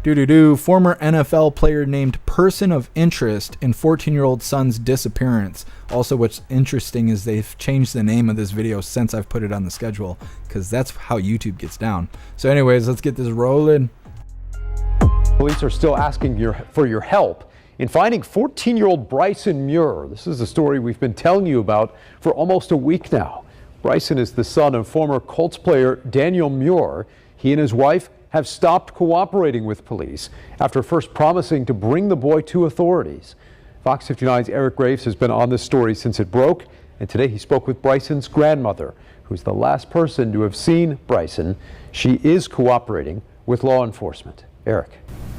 former NFL player named person of interest in 14-year-old son's disappearance. Also, what's interesting is they've changed the name of this video since I've put it on the schedule, because that's how YouTube gets down. So anyways, let's get this rolling. Police are still asking for your help in finding 14-year-old Bryson Muir. This is a story we've been telling you about for almost a week now. Bryson is the son of former Colts player Daniel Muir. He and his wife have stopped cooperating with police after first promising to bring the boy to authorities. Fox 59's Eric Graves has been on this story since it broke, and today he spoke with Bryson's grandmother, who's the last person to have seen Bryson. She is cooperating with law enforcement. Eric.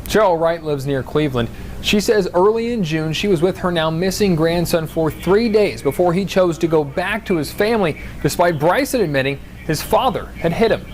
Cheryl Wright lives near Cleveland. She says early in June she was with her now missing grandson for 3 days before he chose to go back to his family, despite Bryson admitting his father had hit him.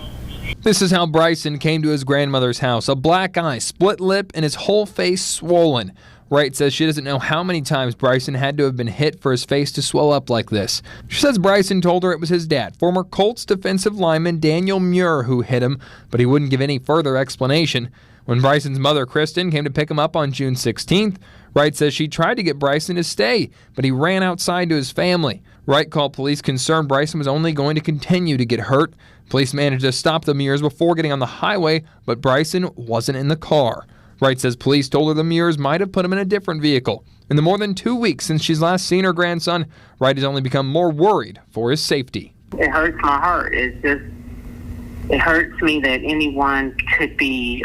This is how Bryson came to his grandmother's house. A black eye, split lip, and his whole face swollen. Wright says she doesn't know how many times Bryson had to have been hit for his face to swell up like this. She says Bryson told her it was his dad, former Colts defensive lineman Daniel Muir, who hit him, but he wouldn't give any further explanation. When Bryson's mother, Kristen, came to pick him up on June 16th, Wright says she tried to get Bryson to stay, but he ran outside to his family. Wright called police concerned Bryson was only going to continue to get hurt. Police managed to stop the Muirs before getting on the highway, but Bryson wasn't in the car. Wright says police told her the Muirs might have put him in a different vehicle. In the more than 2 weeks since she's last seen her grandson, Wright has only become more worried for his safety. It hurts my heart. It hurts me that anyone could be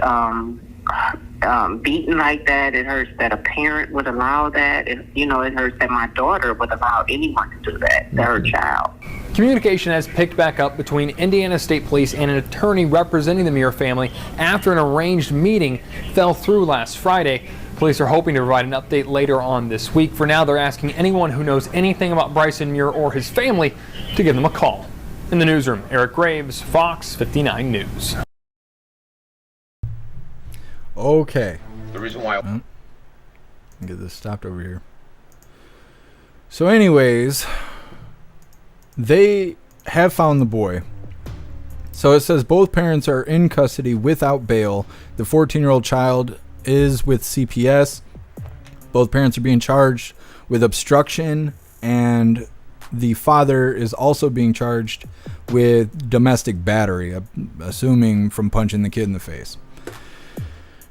beaten like that. It hurts that a parent would allow that. It hurts that my daughter would allow anyone to do that to her child. Communication has picked back up between Indiana State Police and an attorney representing the Muir family after an arranged meeting fell through last Friday. Police are hoping to provide an update later on this week. For now, they're asking anyone who knows anything about Bryson Muir or his family to give them a call. In the newsroom, Eric Graves, Fox 59 News. Okay. The reason why Get this stopped over here. So anyways, they have found the boy. So it says both parents are in custody without bail. The 14-year-old child is with CPS. Both parents are being charged with obstruction, and the father is also being charged with domestic battery, assuming from punching the kid in the face.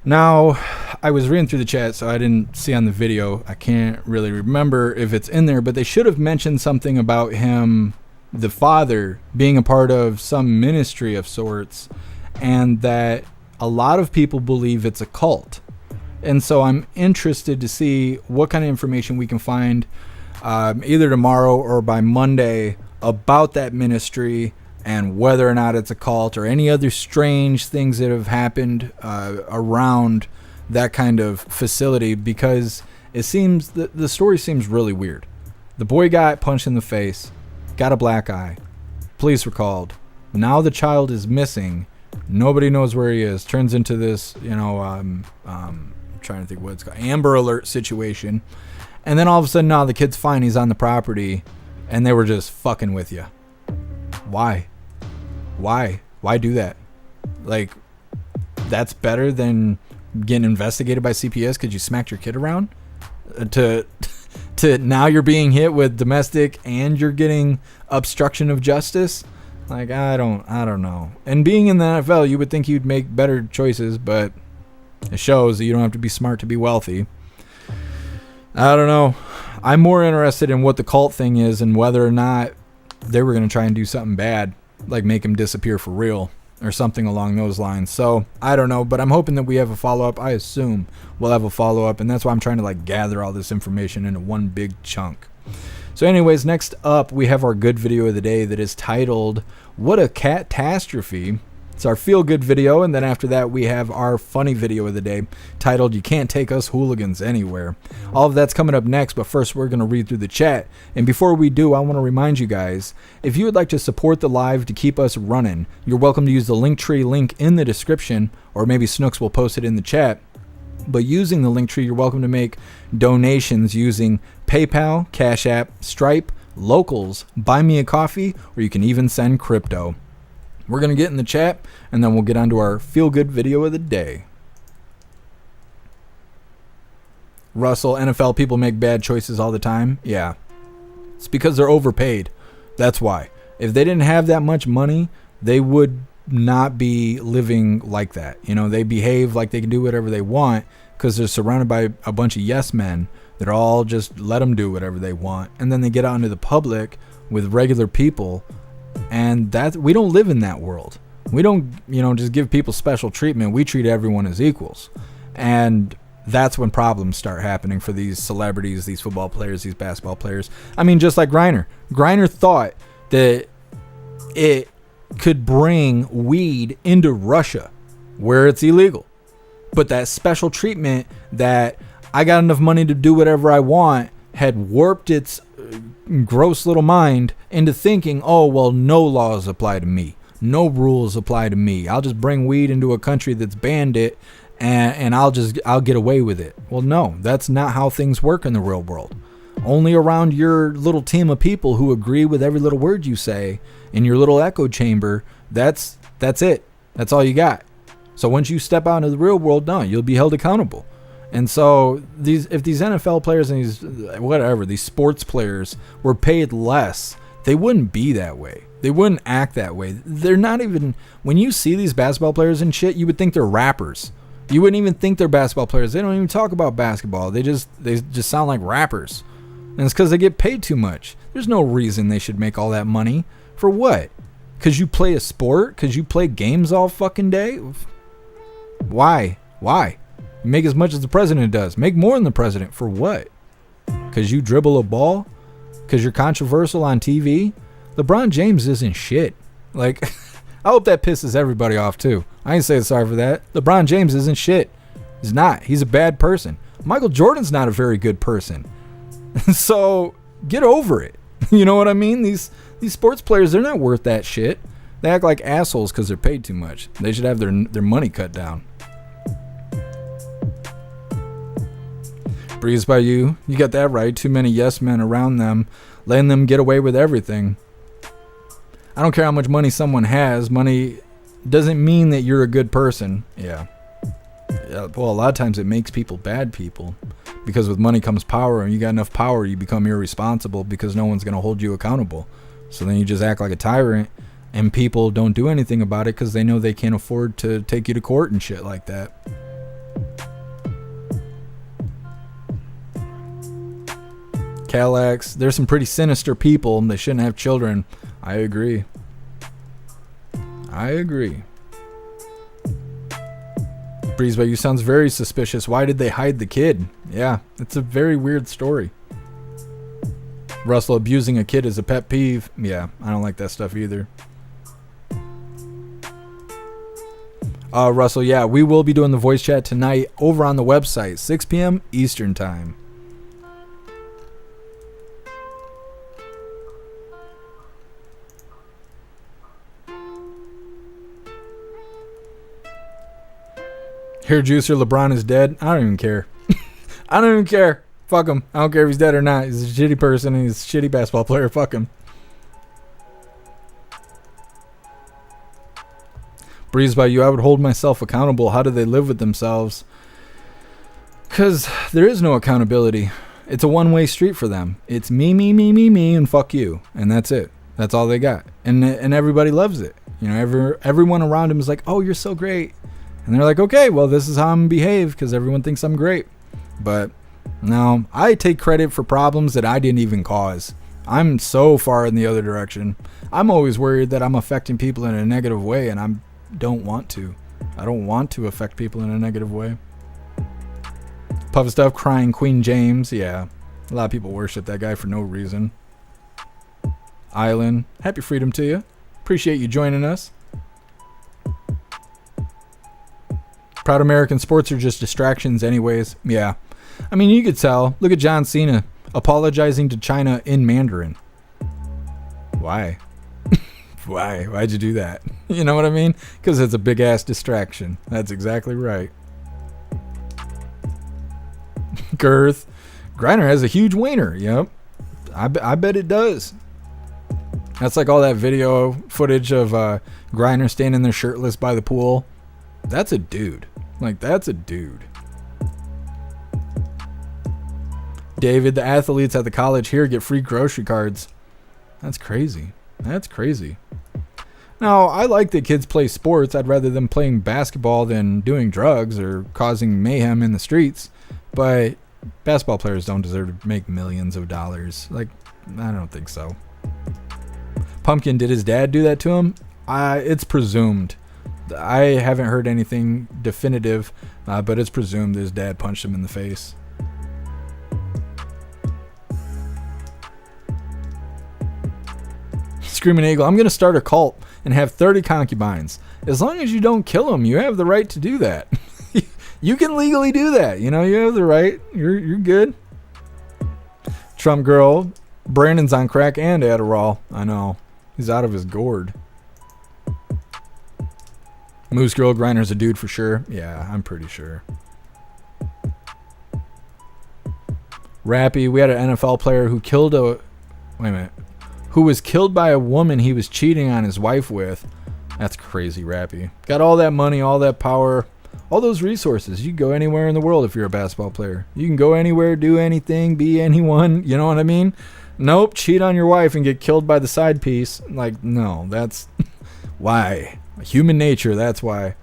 Now, I was reading through the chat, so I didn't see on the video. I can't really remember if it's in there, but they should have mentioned something about him, the father, being a part of some ministry of sorts, and that a lot of people believe it's a cult. And so I'm interested to see what kind of information we can find either tomorrow or by Monday about that ministry and whether or not it's a cult or any other strange things that have happened around that kind of facility, because it seems that the story seems really weird. The boy got punched in the face, got a black eye, police were called. Now the child is missing. Nobody knows where he is. Turns into this, I'm trying to think what it's called, Amber Alert situation. And then all of a sudden, now the kid's fine. He's on the property, and they were just fucking with you. Why? Why do that? Like, that's better than getting investigated by CPS because you smacked your kid around? To now you're being hit with domestic and you're getting obstruction of justice? Like, I don't know. And being in the NFL, you would think you'd make better choices, but it shows that you don't have to be smart to be wealthy. I don't know. I'm more interested in what the cult thing is and whether or not they were going to try and do something bad, like make him disappear for real or something along those lines. So I don't know, but I'm hoping that we have a follow-up. I assume we'll have a follow-up, and that's why I'm trying to gather all this information into one big chunk. So anyways, next up we have our good video of the day that is titled "What a Catastrophe." It's our feel-good video, and then after that we have our funny video of the day titled "You Can't Take Us Hooligans Anywhere." All of that's coming up next, but first we're going to read through the chat. And before we do, I want to remind you guys, if you would like to support the live to keep us running, you're welcome to use the Linktree link in the description, or maybe Snooks will post it in the chat. But using the Linktree, you're welcome to make donations using PayPal, Cash App, Stripe, Locals, Buy Me a Coffee, or you can even send crypto. We're going to get in the chat, and then we'll get on to our feel-good video of the day. Russell, NFL people make bad choices all the time. Yeah. It's because they're overpaid. That's why. If they didn't have that much money, they would not be living like that. They behave like they can do whatever they want because they're surrounded by a bunch of yes men that all just let them do whatever they want. And then they get out into the public with regular people, and that we don't live in that world. We don't, just give people special treatment. We treat everyone as equals. And that's when problems start happening for these celebrities, these football players, these basketball players. I mean, just like Griner. Griner thought that it could bring weed into Russia where it's illegal. But that special treatment that I got enough money to do whatever I want had warped its gross little mind into thinking, oh, well, no laws apply to me. No rules apply to me. I'll just bring weed into a country that's banned it and I'll get away with it. Well, no, that's not how things work in the real world. Only around your little team of people who agree with every little word you say in your little echo chamber, that's it. That's all you got. So once you step out into the real world, no, you'll be held accountable. And so if these NFL players and these sports players were paid less, they wouldn't be that way. They wouldn't act that way. They're not even, when you see these basketball players and shit, you would think they're rappers. You wouldn't even think they're basketball players. They don't even talk about basketball. They just sound like rappers. And it's because they get paid too much. There's no reason they should make all that money. For what? Because you play a sport? Because you play games all fucking day? Why? You make as much as the president does. Make more than the president. For what? Because you dribble a ball? Because you're controversial on TV? LeBron James isn't shit. Like, I hope that pisses everybody off too. I ain't saying sorry for that. LeBron James isn't shit. He's not. He's a bad person. Michael Jordan's not a very good person. So get over it. You know what I mean? These sports players, they're not worth that shit. They act like assholes because they're paid too much. They should have their money cut down. Breeze by you. You got that right. Too many yes men around them, letting them get away with everything. I don't care how much money someone has. Money doesn't mean that you're a good person. Yeah. Well, a lot of times it makes people bad people. Because with money comes power, and you got enough power, you become irresponsible because no one's going to hold you accountable. So then you just act like a tyrant, and people don't do anything about it because they know they can't afford to take you to court and shit like that. Calax, there's some pretty sinister people, and they shouldn't have children. I agree. Breeze by you sounds very suspicious. Why did they hide the kid? Yeah, it's a very weird story. Russell, abusing a kid is a pet peeve. Yeah, I don't like that stuff either. Russell, yeah, we will be doing the voice chat tonight over on the website, 6 p.m. Eastern time. Hair juicer, LeBron is dead. I don't even care. I don't even care. Fuck him. I don't care if he's dead or not. He's a shitty person and he's a shitty basketball player. Fuck him. Breeze by you. I would hold myself accountable. How do they live with themselves? Because there is no accountability. It's a one-way street for them. It's me, and fuck you. And that's it. That's all they got. And everybody loves it. You know, everyone around him is like, oh, you're so great. And they're like, okay, well, this is how I'm going to behave because everyone thinks I'm great. But no, I take credit for problems that I didn't even cause. I'm so far in the other direction. I'm always worried that I'm affecting people in a negative way, and I don't want to. I don't want to affect people in a negative way. Puff Stuff crying Queen James. Yeah, a lot of people worship that guy for no reason. Island, happy freedom to you. Appreciate you joining us. Proud American sports are just distractions anyways. Yeah. I mean, you could tell. Look at John Cena apologizing to China in Mandarin. Why? Why? Why'd you do that? You know what I mean? Because it's a big-ass distraction. That's exactly right. Girth. Griner has a huge wiener. Yep. I bet it does. That's like all that video footage of Griner standing there shirtless by the pool. That's a dude. Like, that's a dude. David, the athletes at the college here get free grocery cards. That's crazy. That's crazy. Now, I like that kids play sports. I'd rather them playing basketball than doing drugs or causing mayhem in the streets. But basketball players don't deserve to make millions of dollars. Like, I don't think so. Pumpkin, did his dad do that to him? It's presumed. I haven't heard anything definitive, but it's presumed his dad punched him in the face. Screaming Eagle, I'm going to start a cult and have 30 concubines. As long as you don't kill them, you have the right to do that. You can legally do that. You know, you have the right. You're good. Trump girl, Brandon's on crack and Adderall. I know. He's out of his gourd. Moose Girl Grinder's a dude for sure. Yeah, I'm pretty sure. Rappy, we had an NFL player who killed a... Wait a minute. Who was killed by a woman he was cheating on his wife with. That's crazy, Rappy. Got all that money, all that power, all those resources. You can go anywhere in the world if you're a basketball player. You can go anywhere, do anything, be anyone. You know what I mean? Nope, cheat on your wife and get killed by the side piece. Like, no, that's... Why? Human nature, that's why.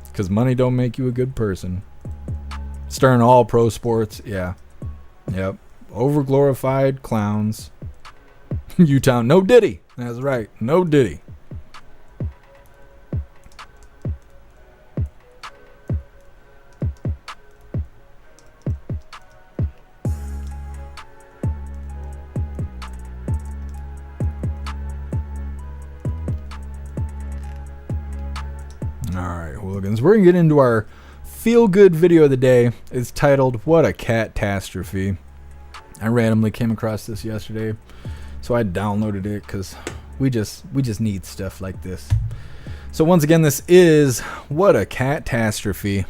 Because money don't make you a good person. Starring all pro sports, yeah. Yep. Overglorified clowns. U-Town, no Diddy. That's right, no Diddy. hooligans. We're going to get into our feel-good video of the day. It's titled, What a Catastrophe. I randomly came across this yesterday, so I downloaded it because we just need stuff like this. So once again, this is What a Catastrophe.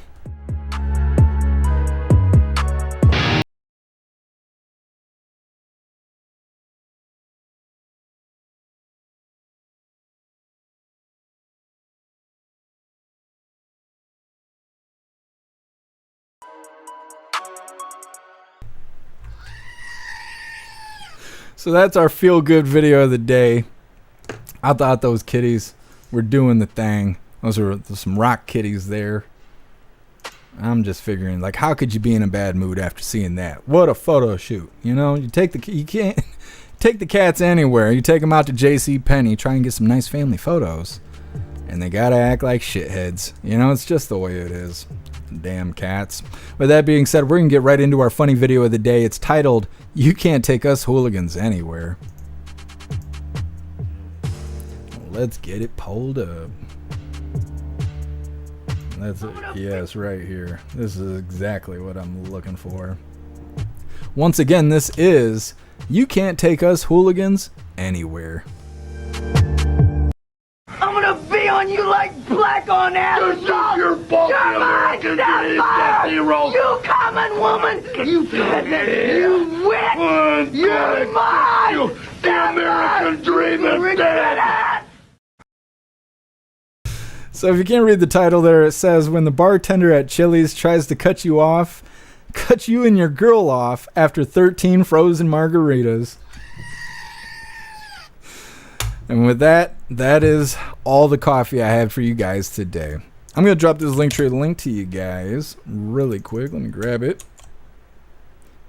So that's our feel-good video of the day. I thought those kitties were doing the thing. Those are some rock kitties there. I'm just figuring, like, how could you be in a bad mood after seeing that? What a photo shoot. You know, you can't take the cats anywhere. You take them out to JCPenney, try and get some nice family photos, and they gotta act like shitheads. You know, it's just the way it is. Damn cats. With that being said, we're gonna get right into our funny video of the day. It's titled, You Can't Take Us Hooligans Anywhere. Let's get it pulled up. That's it. Yes, right here. This is exactly what I'm looking for. Once again, this is You Can't Take Us Hooligans Anywhere. I'm gonna be on you like black on acid. You're bulky American zero. You common woman. You peasant. You witch. You're mine. The American dream is dead. So if you can't read the title there, it says, when the bartender at Chili's tries to cut you and your girl off after 13 frozen margaritas. And with that, that is all the coffee I had for you guys today. I'm going to drop this link to you guys really quick. Let me grab it.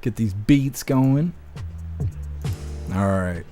Get these beats going. All right.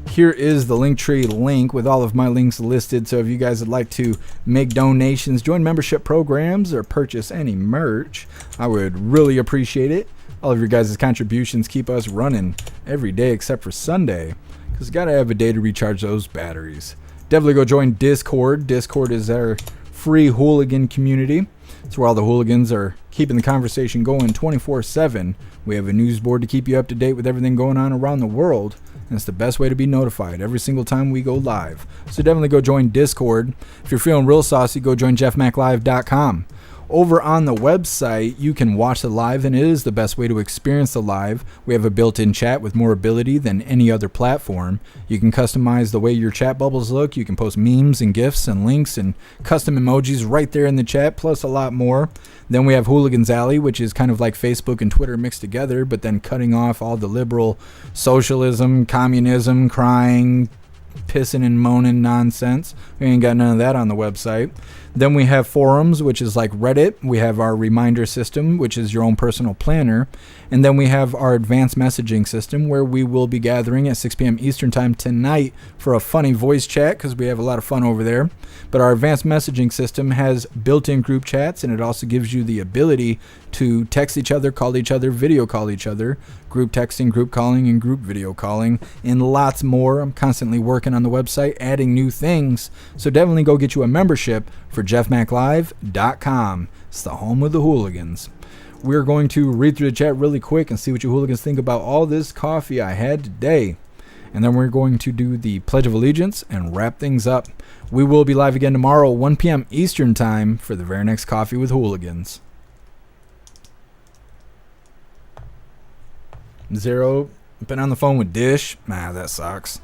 Here is the Linktree link with all of my links listed. So if you guys would like to make donations, join membership programs, or purchase any merch, I would really appreciate it. All of your guys' contributions keep us running every day except for Sunday, because you got to have a day to recharge those batteries. Definitely go join Discord. Discord is our free hooligan community. It's where all the hooligans are keeping the conversation going 24/7. We have a news board to keep you up to date with everything going on around the world. And it's the best way to be notified every single time we go live. So definitely go join Discord. If you're feeling real saucy, go join jeffmaclive.com. Over on the website, you can watch the live, and it is the best way to experience the live. We have a built-in chat with more ability than any other platform. You can customize the way your chat bubbles look. You can post memes and GIFs and links and custom emojis right there in the chat, plus a lot more. Then we have Hooligans Alley, which is kind of like Facebook and Twitter mixed together, but then cutting off all the liberal socialism, communism, crying, pissing and moaning nonsense. We ain't got none of that on the website. Then we have forums, which is like Reddit. We have our reminder system, which is your own personal planner. And then we have our advanced messaging system, where we will be gathering at 6 p.m. Eastern time tonight for a funny voice chat, because we have a lot of fun over there. But our advanced messaging system has built-in group chats, and it also gives you the ability to text each other, call each other, video call each other, group texting, group calling, and group video calling, and lots more. I'm constantly working on the website, adding new things. So definitely go get you a membership for jeffmaclive.com. It's the home of the hooligans. We're going to read through the chat really quick and see what you hooligans think about all this coffee I had today. And then we're going to do the Pledge of Allegiance and wrap things up. We will be live again tomorrow, 1 p.m. Eastern time, for the very next Coffee with Hooligans. Zero, been on the phone with Dish. Nah, that sucks.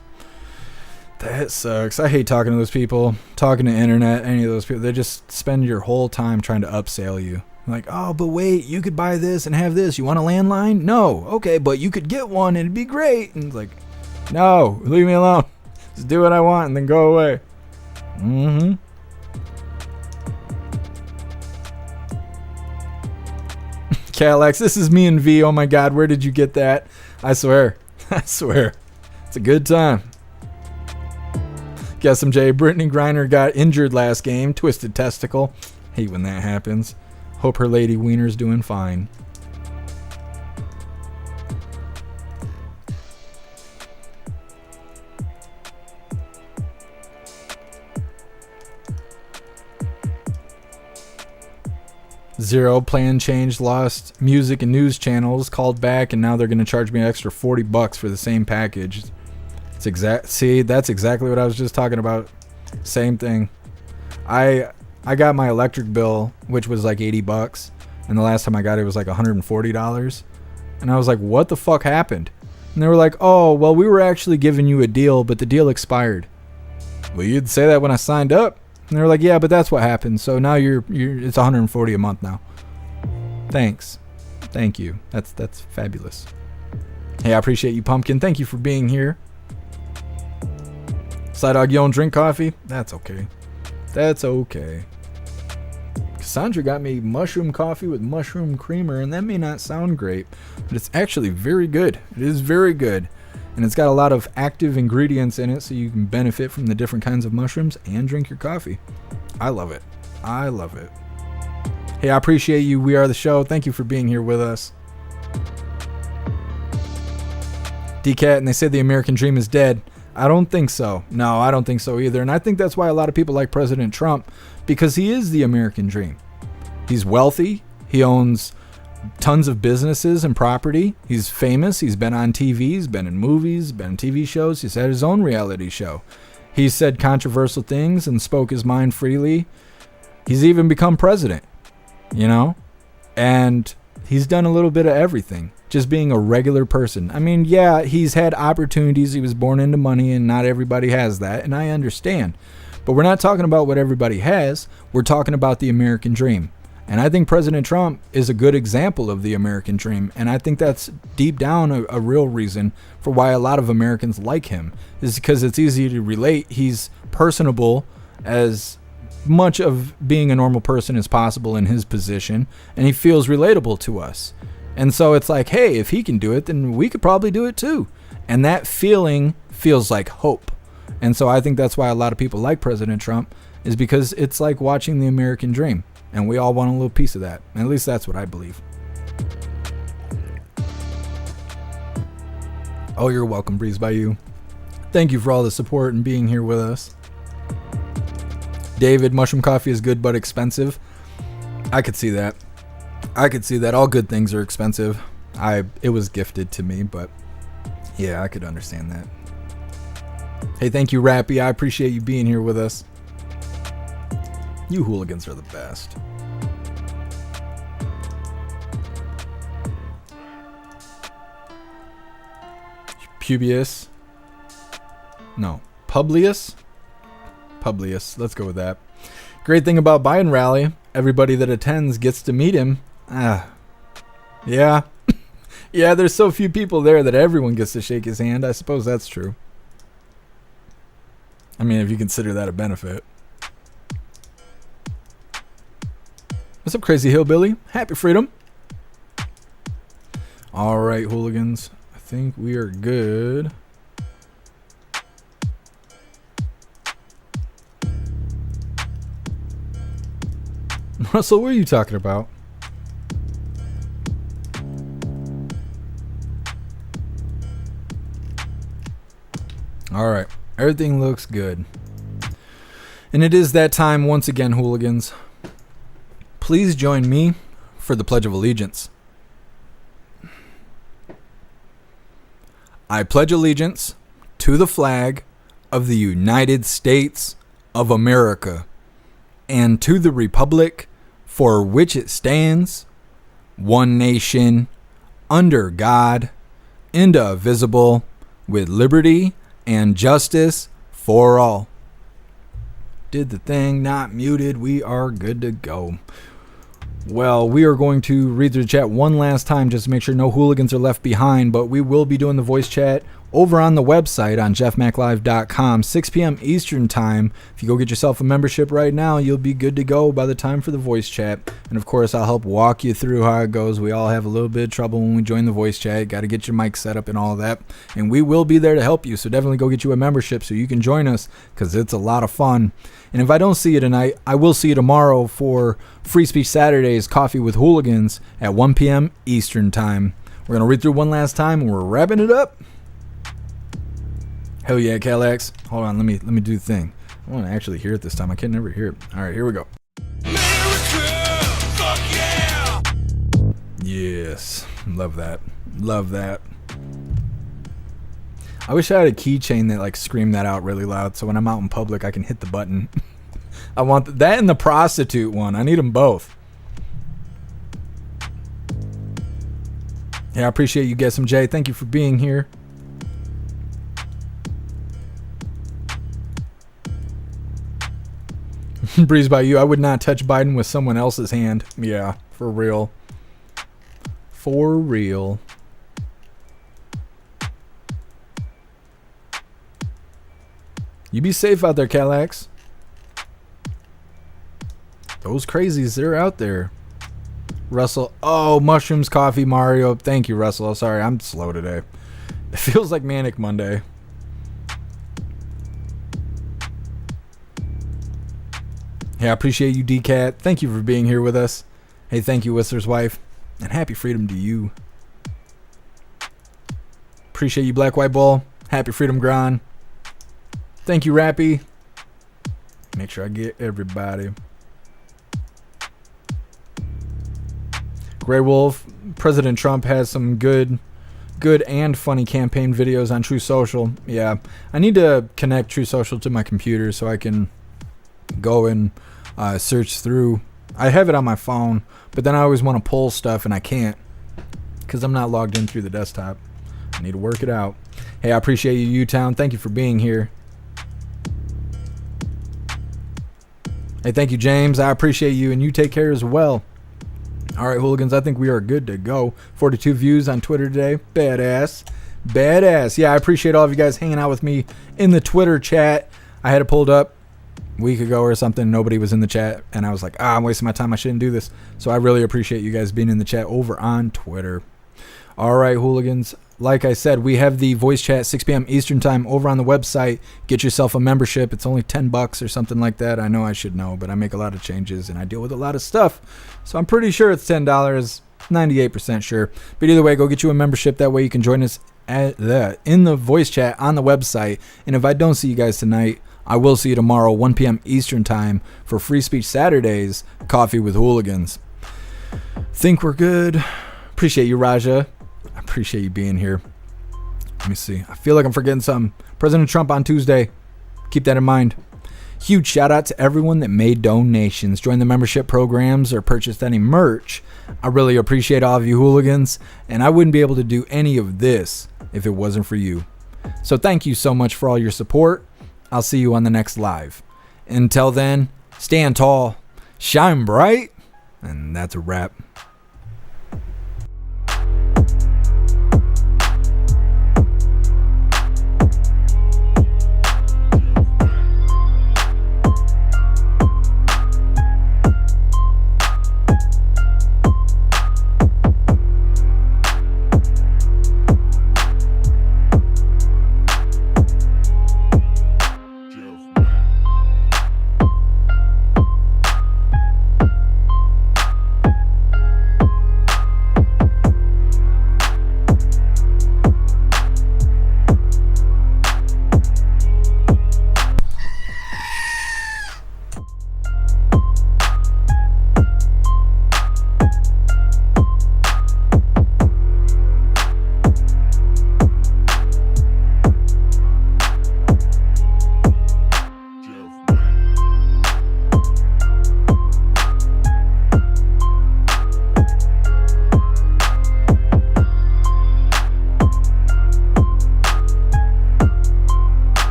That sucks. I hate talking to those people, talking to internet, any of those people. They just spend your whole time trying to upsell you. Like, oh, but wait, you could buy this and have this. You want a landline? No. Okay, but you could get one and it'd be great. And it's like, no, leave me alone. Just do what I want and then go away. Calex, this is me and V. Oh my God, where did you get that? I swear. I swear. It's a good time. Guess J. Brittany Griner got injured last game. Twisted testicle. Hate when that happens. Hope her lady wiener's doing fine. 0 plan changed, lost music and news channels, called back, and now they're going to charge me an extra $40 for the same package. See, that's exactly what I was just talking about. Same thing. I got my electric bill, which was like $80, and the last time I got it was like $140. And I was like, what the fuck happened? And they were like, oh, well, we were actually giving you a deal, but the deal expired. Well, you'd say that when I signed up. And they were like, yeah, but that's what happened. So now it's $140 a month now. Thanks. Thank you. That's fabulous. Hey, I appreciate you, Pumpkin. Thank you for being here. Side Dog, you don't drink coffee? That's okay. That's okay. Cassandra got me mushroom coffee with mushroom creamer, and that may not sound great, but it's actually very good. It is very good. And it's got a lot of active ingredients in it, so you can benefit from the different kinds of mushrooms and drink your coffee. I love it. I love it. Hey, I appreciate you. We are the show. Thank you for being here with us. DCAT, and they say the American dream is dead. I don't think so. No, I don't think so either. And I think that's why a lot of people like President Trump, because he is the American dream. He's wealthy. He owns tons of businesses and property. He's famous. He's been on TV. He's been in movies, been in TV shows. He's had his own reality show. He's said controversial things and spoke his mind freely. He's even become president, you know? And he's done a little bit of everything. Just being a regular person. I mean, yeah, he's had opportunities. He was born into money, and not everybody has that, and I understand. But we're not talking about what everybody has. We're talking about the American dream. And I think President Trump is a good example of the American dream. And I think that's deep down a real reason for why a lot of Americans like him, is because it's easy to relate. He's personable, as much of being a normal person as possible in his position, and he feels relatable to us. And so it's like, hey, if he can do it, then we could probably do it too. And that feeling feels like hope. And so I think that's why a lot of people like President Trump, is because it's like watching the American dream. And we all want a little piece of that. At least that's what I believe. Oh, you're welcome, Breeze by You. Thank you for all the support and being here with us. David, mushroom coffee is good but expensive. I could see that. I could see that. All good things are expensive. It was gifted to me, but yeah, I could understand that. Hey, thank you, Rappy. I appreciate you being here with us. You hooligans are the best. Publius. Publius. Let's go with that. Great thing about Biden rally, everybody that attends gets to meet him. Yeah. Yeah, there's so few people there that everyone gets to shake his hand. I suppose that's true. I mean, if you consider that a benefit. What's up, Crazy Hillbilly? Happy freedom. All right, hooligans. I think we are good. Russell, what are you talking about? All right. Everything looks good. And it is that time once again, hooligans. Please join me for the Pledge of Allegiance. I pledge allegiance to the flag of the United States of America and to the republic for which it stands, one nation, under God, indivisible, with liberty and justice for all. Did the thing, not muted. We are good to go. Well, we are going to read through the chat one last time just to make sure no hooligans are left behind, but we will be doing the voice chat over on the website on jeffmaclive.com, 6 p.m. Eastern time. If you go get yourself a membership right now, you'll be good to go by the time for the voice chat. And of course, I'll help walk you through how it goes. We all have a little bit of trouble when we join the voice chat. Got to get your mic set up and all that. And we will be there to help you, so definitely go get you a membership so you can join us, because it's a lot of fun. And if I don't see you tonight, I will see you tomorrow for Free Speech Saturdays Coffee with Hooligans at 1 p.m. Eastern time. We're going to read through one last time and we're wrapping it up. Hell yeah, Calax. Hold on, let me do the thing. I want to actually hear it this time. I can never hear it. All right, here we go. America, fuck yeah! Yes. Love that. Love that. I wish I had a keychain that like screamed that out really loud so when I'm out in public I can hit the button. I want that and the prostitute one. I need them both. Yeah, I appreciate you, Get Some J. Thank you for being here. Breeze by you. I would not touch Biden with someone else's hand. Yeah, for real. For real. You be safe out there, Calax. Those crazies, they're out there. Russell. Oh, mushrooms, coffee, Mario. Thank you, Russell. Sorry, I'm slow today. It feels like Manic Monday. Yeah, I appreciate you, DCat. Thank you for being here with us. Hey, thank you, Whistler's wife. And happy freedom to you. Appreciate you, Black White Bull. Happy freedom, Gran. Thank you, Rappy. Make sure I get everybody. Grey Wolf. President Trump has some good and funny campaign videos on True Social. Yeah, I need to connect True Social to my computer so I can go and search through. I have it on my phone, but then I always want to pull stuff and I can't because I'm not logged in through the desktop. I need to work it out. Hey, I appreciate you, U-Town. Thank you for being here. Hey, thank you, James. I appreciate you, and you take care as well. All right, hooligans, I think we are good to go. 42 views on Twitter today. Badass. Badass. Yeah, I appreciate all of you guys hanging out with me in the Twitter chat. I had it pulled up a week ago or something. Nobody was in the chat, and I was like, I'm wasting my time. I shouldn't do this. So I really appreciate you guys being in the chat over on Twitter. All right, hooligans. Like I said, we have the voice chat 6 p.m. Eastern time over on the website. Get yourself a membership. It's only $10 or something like that. I know I should know, but I make a lot of changes and I deal with a lot of stuff. So I'm pretty sure it's $10, 98% sure. But either way, go get you a membership. That way you can join us in the voice chat on the website. And if I don't see you guys tonight, I will see you tomorrow, 1 p.m. Eastern time for Free Speech Saturdays, Coffee with Hooligans. Think we're good. Appreciate you, Raja. I appreciate you being here. Let me see. I feel like I'm forgetting something. President Trump on Tuesday. Keep that in mind. Huge shout out to everyone that made donations, joined the membership programs, or purchased any merch. I really appreciate all of you hooligans, and I wouldn't be able to do any of this if it wasn't for you. So thank you so much for all your support. I'll see you on the next live. Until then, stand tall, shine bright, and that's a wrap.